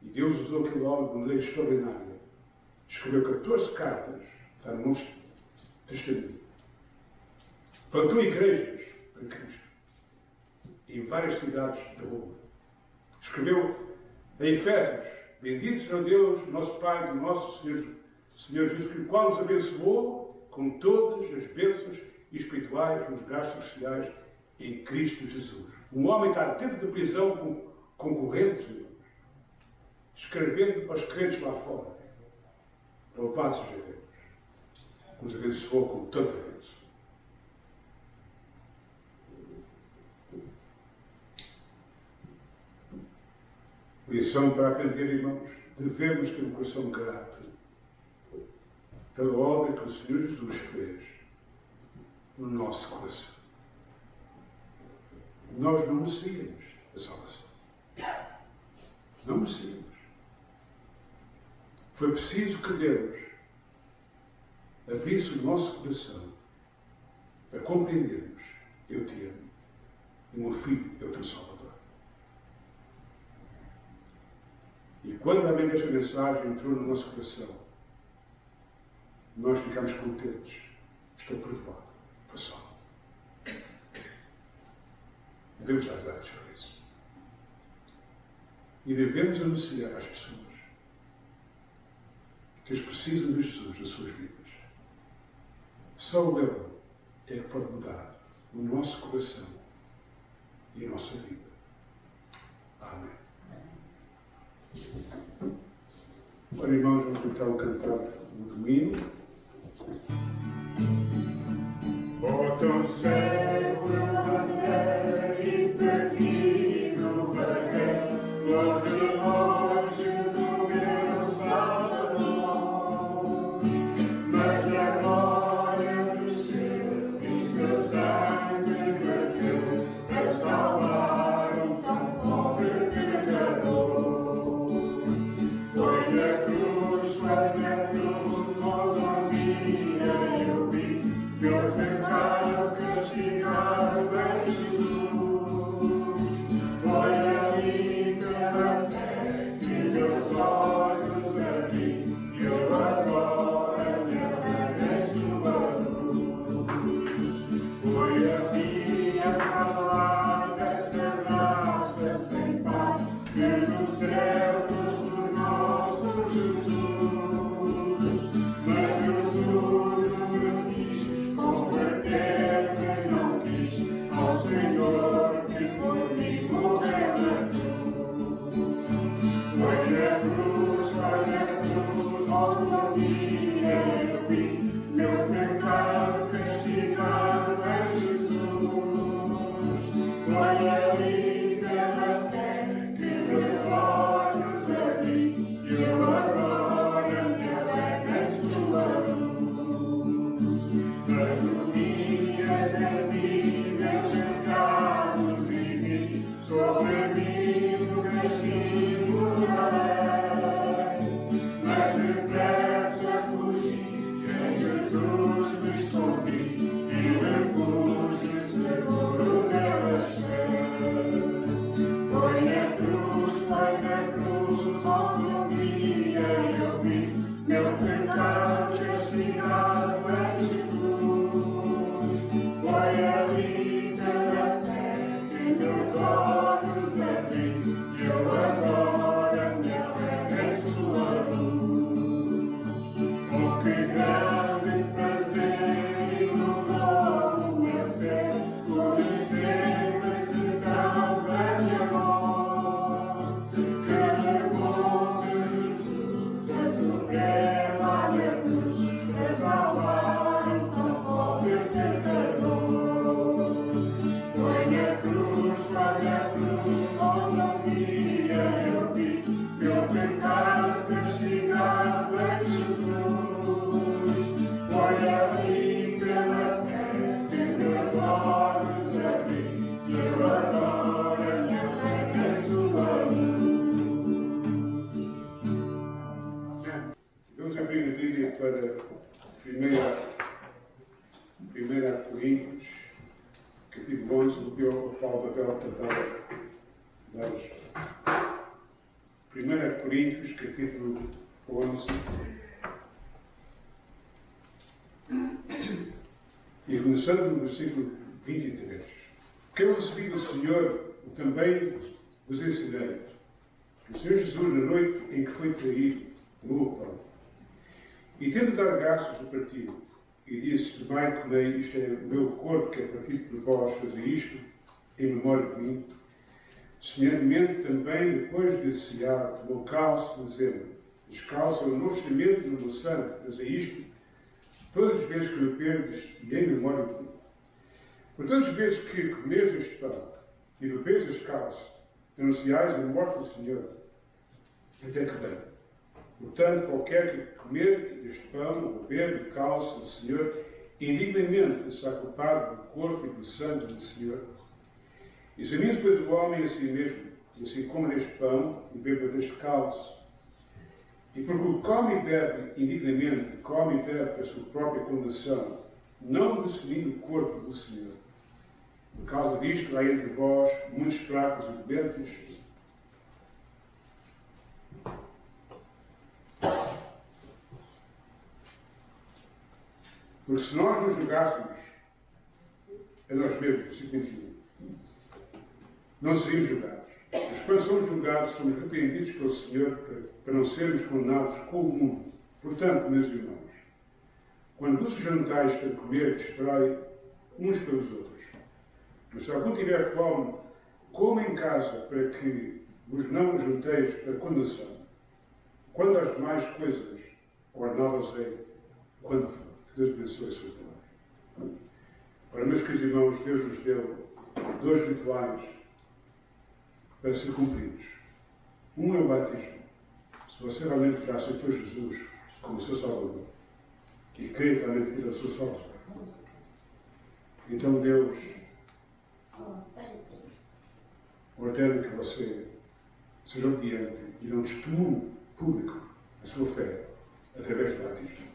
E Deus usou aquele homem de maneira extraordinária. Escreveu 14 cartas, está no Novo Testamento. Plantou igrejas para Cristo. Em várias cidades de Roma. Escreveu em Efésios: bendito seja Deus, nosso Pai, do nosso Senhor Jesus Cristo, o qual nos abençoou com todas as bênçãos espirituais nos lugares celestiais em Cristo Jesus. Um homem está dentro da prisão com concorrentes, escrevendo para os crentes lá fora. Louvado seja Deus, que nos abençoou com tanta bênção. Lição para aprender, irmãos: devemos ter um coração grato pela obra que o Senhor Jesus fez no nosso coração. Nós não merecíamos a salvação. Não merecíamos. Foi preciso que Deus abrisse o nosso coração para compreendermos: eu te amo e o meu filho é o teu Salvador. E quando realmente esta mensagem entrou no nosso coração, nós ficamos contentes. Estou perdoado. Passou. Devemos dar graças por isso. E devemos anunciar às pessoas que eles precisam de Jesus nas suas vidas. Só Ele é que pode mudar o nosso coração e a nossa vida. Amém. Ora, irmãos, vamos então cantar no domingo.
Ó tão cego eu andei e perdido vaguei, longe, longe do meu Salvador. Mas a glória do céu e seu sangue verteu para salvar um tão pobre pecador. Foi na cruz, todo dia eu vi meu pecado castigado em Jesus. Foi ali pela fé que meus olhos abri, e eu agora me agradeço a luz. Foi ali a falar dessa graça sem par, que no céu nos nosso Jesus. Mas eu sou do meu fiz, converter-me não quis, ao Senhor, que por mim morreu na cruz. Foi na cruz, onde um dia eu vi meu pecado castigado em Jesus. Foi ali pela fé que meus olhos abri, e eu agora me alegro em sua luz. Presumias em mim meus pecados e vi sobre mim o castigo da lei. Mas depressa fugi, em Jesus me escondi, e o refúgio seguro meu achei. Foi na cruz, onde um dia eu vi meu pecado castigado em Jesus. Foi ali pela fé que meus olhos abri, e eu agora me alegro em sua luz. Oh, que grande prazer inundou o meu ser, conhecer esse tão grande amor, que levou-me Jesus a sofrer lá na cruz, para salvar um tão pobre pecador. Foi na cruz, onde um dia eu vi meu pecado castigado em Jesus. Foi ali pela fé que meus olhos abri, e eu agora me alegro em sua luz.
Vamos abrir a Bíblia para 1 Coríntios, capítulo 11, do que o Paulo Babel tentava dar-nos. 1 Coríntios, capítulo 11, e começando no versículo 23. Que eu recebi do Senhor, também vos ensinei. O Senhor Jesus, na noite em que foi traído, tomou o pão, e tendo dado graças, o partiu, e disse: tomai e comei, isto é o meu corpo que é partido por vós, fazei isto em memória de mim. Semelhantemente também, depois de cear, tomou o cálice, dizendo: este cálice é o novo testamento no meu sangue, fazei isto todas as vezes que o beberdes, e em memória de mim. Por todas as vezes que comeres este pão e beberes este cálice, anunciais a morte do Senhor, até que venha. Portanto, qualquer que comer deste pão ou beber do cálice do Senhor, indignamente será culpado do corpo e do sangue do Senhor. Examine-se, pois, o homem a si mesmo, e assim coma deste pão e beba deste cálice. E porque o come e bebe indignamente, come e bebe para a sua própria condenação, não discernindo o corpo do Senhor. Por causa disto, há entre vós muitos fracos e doentes, porque se nós nos julgássemos a nós mesmos, versículo 21, não seríamos julgados. Mas quando somos julgados, somos repreendidos pelo Senhor para não sermos condenados com o mundo. Portanto, meus irmãos, quando vos juntais para comer, esperai uns pelos outros. Mas se algum tiver fome, coma em casa, para que vos não junteis para condenação. Quando às demais coisas, ordená-las-ei, quando for. Deus abençoe a sua palavra. Ora, meus queridos irmãos, Deus nos deu 2 rituais para ser cumpridos. Um é o batismo. Se você realmente já aceitou Jesus como seu Salvador e crê realmente que ele é o seu Salvador, então Deus ordena que você seja obediente e dê um testemunho público da sua fé através do batismo.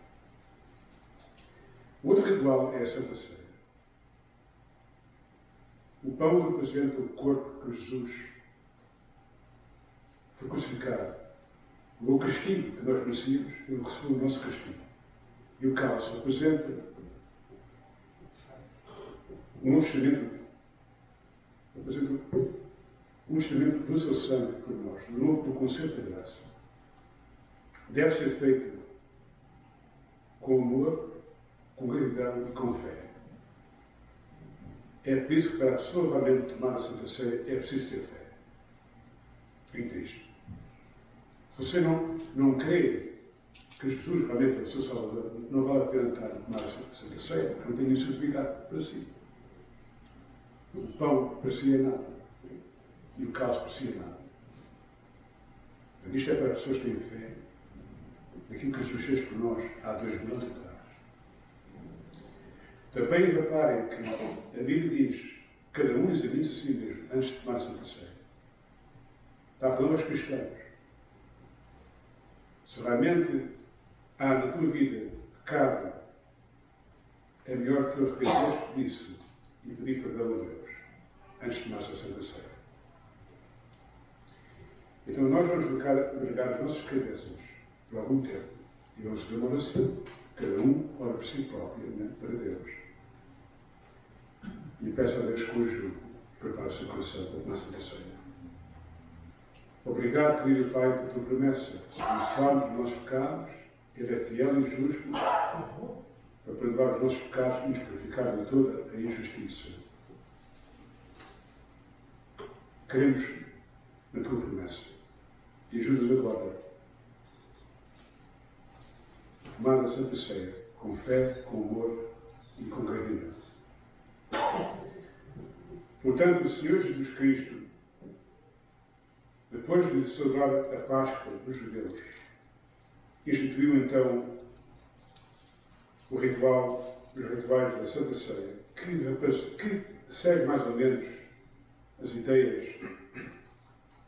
O outro ritual é a Santa Ceia. O pão representa o corpo que Jesus foi crucificado. O castigo que nós merecíamos, ele recebeu o nosso castigo. E o cálice representa um novo testamento, representa um testamento do seu sangue por nós, do conceito da graça. Deve ser feito com amor, com gratidão e com fé. É por isso que para a pessoa realmente tomar a Santa Ceia é preciso ter fé em Cristo. Se você não crê que Jesus realmente é o seu Salvador, não vale a pena estar a tomar a Santa Ceia, porque não tem nenhum certificado para si. O pão para si é nada. E o cálice para si é nada. Isto é para pessoas que têm fé naquilo que Jesus fez por nós há 2000 anos atrás. Também reparem que a Bíblia diz que cada um examine-se a si mesmo antes de tomar a Santa Ceia. Está falando aos cristãos. Se realmente há na tua vida pecado, é melhor que eu arrepender disso e pedir perdão a Deus antes de tomar a Santa Ceia. Então nós vamos largar as nossas cabeças por algum tempo e vamos fazer uma oração. Cada um ora por si próprio, né, para Deus. E peço a Deus que o ajude a preparar o seu coração para a nossa Santa Ceia. Obrigado, querido Pai, por tua promessa. Se confessarmos os nossos pecados, Ele é fiel e justo para perdoar os nossos pecados e nos purificar de toda a injustiça. Queremos na tua promessa e ajuda-nos agora a tomar a Santa Ceia com fé, com amor e com gratidão. Portanto, o Senhor Jesus Cristo, depois de celebrar a Páscoa dos judeus, instituiu então os rituais da Santa Ceia, que segue mais ou menos as ideias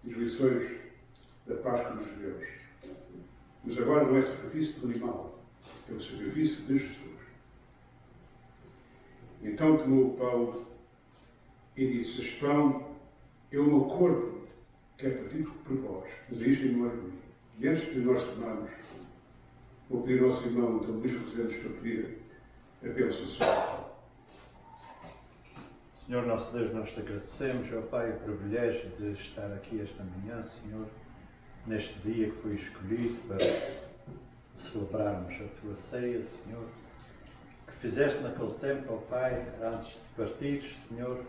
e as lições da Páscoa dos judeus. Mas agora não é sacrifício do animal, é o sacrifício de Jesus. Então tomou o pão e disse: este pão é o meu corpo, que é partido por vós, mas isto em memória de mim. E antes de nós tomarmos, vou pedir ao nosso irmão, então, Luís Resendes, para pedir a bênção sobre.
Senhor nosso Deus, nós te agradecemos, ó Pai, o privilégio de estar aqui esta manhã, Senhor, neste dia que foi escolhido para celebrarmos a tua ceia, Senhor, que fizeste naquele tempo, ó Pai, antes de partires, Senhor,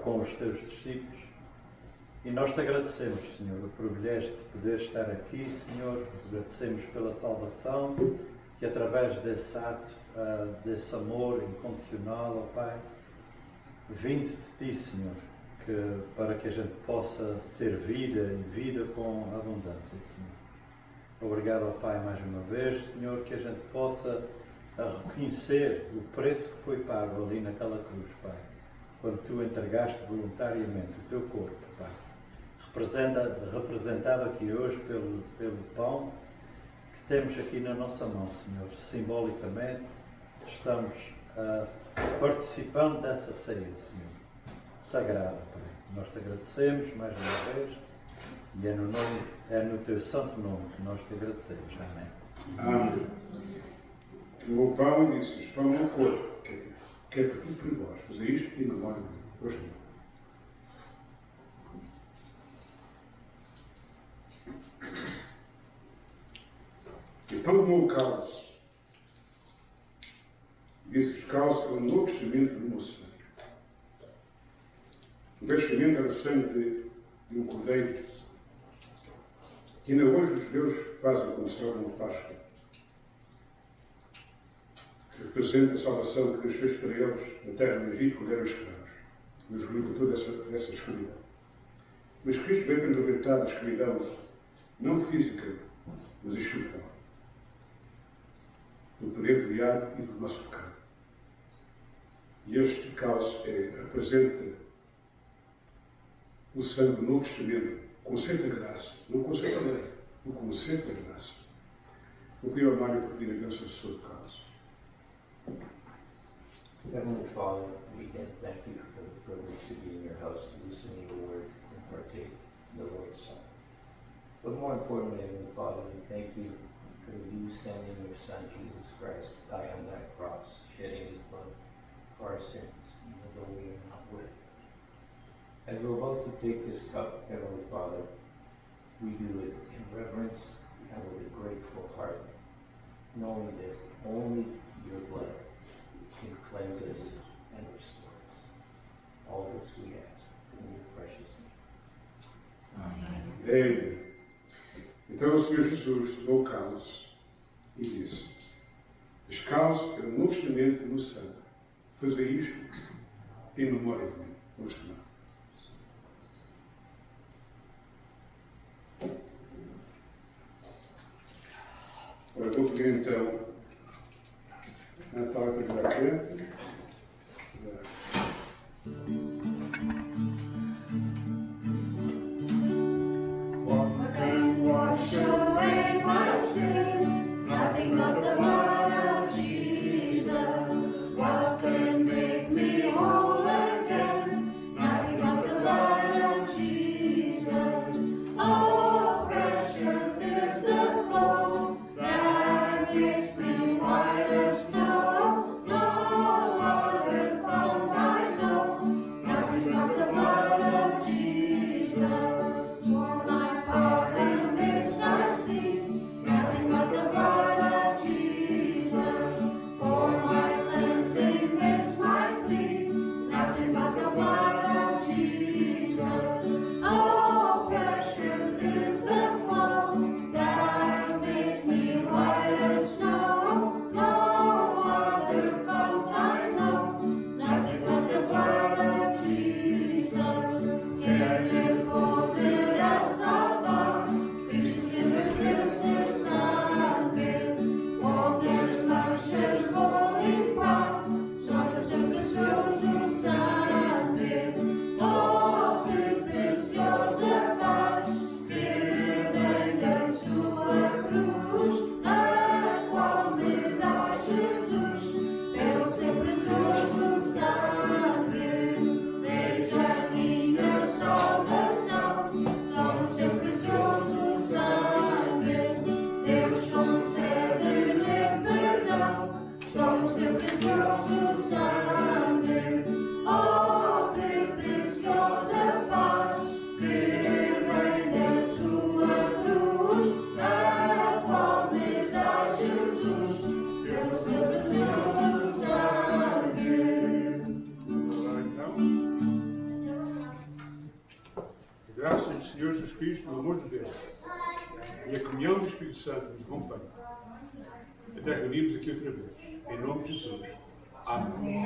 com os teus discípulos. E nós te agradecemos, Senhor, o privilégio de poder estar aqui, Senhor. Agradecemos pela salvação, que através desse ato, desse amor incondicional, ó Pai, vindo de Ti, Senhor, para que a gente possa ter vida e vida com abundância, Senhor. Obrigado, ó Pai, mais uma vez, Senhor, que a gente possa reconhecer o preço que foi pago ali naquela cruz, Pai, quando Tu entregaste voluntariamente o Teu corpo, Pai, representado aqui hoje pelo pão que temos aqui na nossa mão, Senhor. Simbolicamente estamos participando dessa ceia, Senhor, sagrada, Pai. Nós te agradecemos mais uma vez e é no Teu santo nome que nós te agradecemos. Amém.
Amém. Tomou o pão e disse: este pão é o corpo, que é partido por vós. Fazer isto em memória de Deus. Então tomou o cálice. Disse que o cálice é o novo testamento do meu sangue. O Velho Testamento era o sangue de um cordeiro. E ainda hoje os judeus fazem quando celebram a Páscoa, que representa a salvação que Deus fez para eles na terra do Egito quando eram escravos. Deus libertou dessa escravidão. Mas Cristo veio para nos libertar da escravidão, não física, mas espiritual, do poder do diabo e do nosso pecado. E este cálice representa o sangue do Novo Testamento, o conceito da graça, não o conceito da lei, o conceito da graça. Vou pedir ao Mário para pedir a bênção sobre o cálice.
Heavenly Father, we again thank you for the privilege to be in your house to listen to your word and partake in the Lord's Supper. But more importantly, Heavenly Father, we thank you for you sending your Son, Jesus Christ, to die on that cross, shedding his blood for our sins, even though we are not worthy. As we're about to take this cup, Heavenly Father, we do it in reverence and with a grateful heart, knowing that only your blood can cleanse us and restore us. this we ask in your precious name.
Amém. Então o Senhor Jesus tomou o cálice e disse: este cálice é um novo testamento no sangue. Fazei isto em memória de mim. Vamos tomar. Agora vou pedir então a Natália para vir à frente.
What can wash away my sin? Nothing but the blood of Jesus. What can make me whole again? Nothing but the blood of Jesus. Oh, precious is the flow that makes me white as snow. No other fount I know. Nothing but the blood of Jesus. For my pardon this I seek, nothing but the blood of Jesus. For my cleansing this my plea, nothing but the blood of Jesus. Oh, precious is the flow that makes me white as snow. No other fount I know, nothing but the blood of Jesus. Quer me poder salvar, Cristo que verteu seu sangue, onde as manchas vou limpar, só seu precioso sangue. Oh, que preciosa paz, que vem da sua cruz, a qual me dá Jesus, pelo seu precioso sangue. Veja minha salvação, só no seu precioso sangue. Deus concede-me perdão, só no seu precioso sangue. Oh, que preciosa paz, que vem da sua cruz, a qual me dá Jesus, pelo seu precioso sangue.
Agora então, a graça do Senhor Jesus Cristo, o amor de Deus e a comunhão do Espírito Santo nos acompanhe. Até que unimos aqui outra vez. Em nome de Jesus. Amém.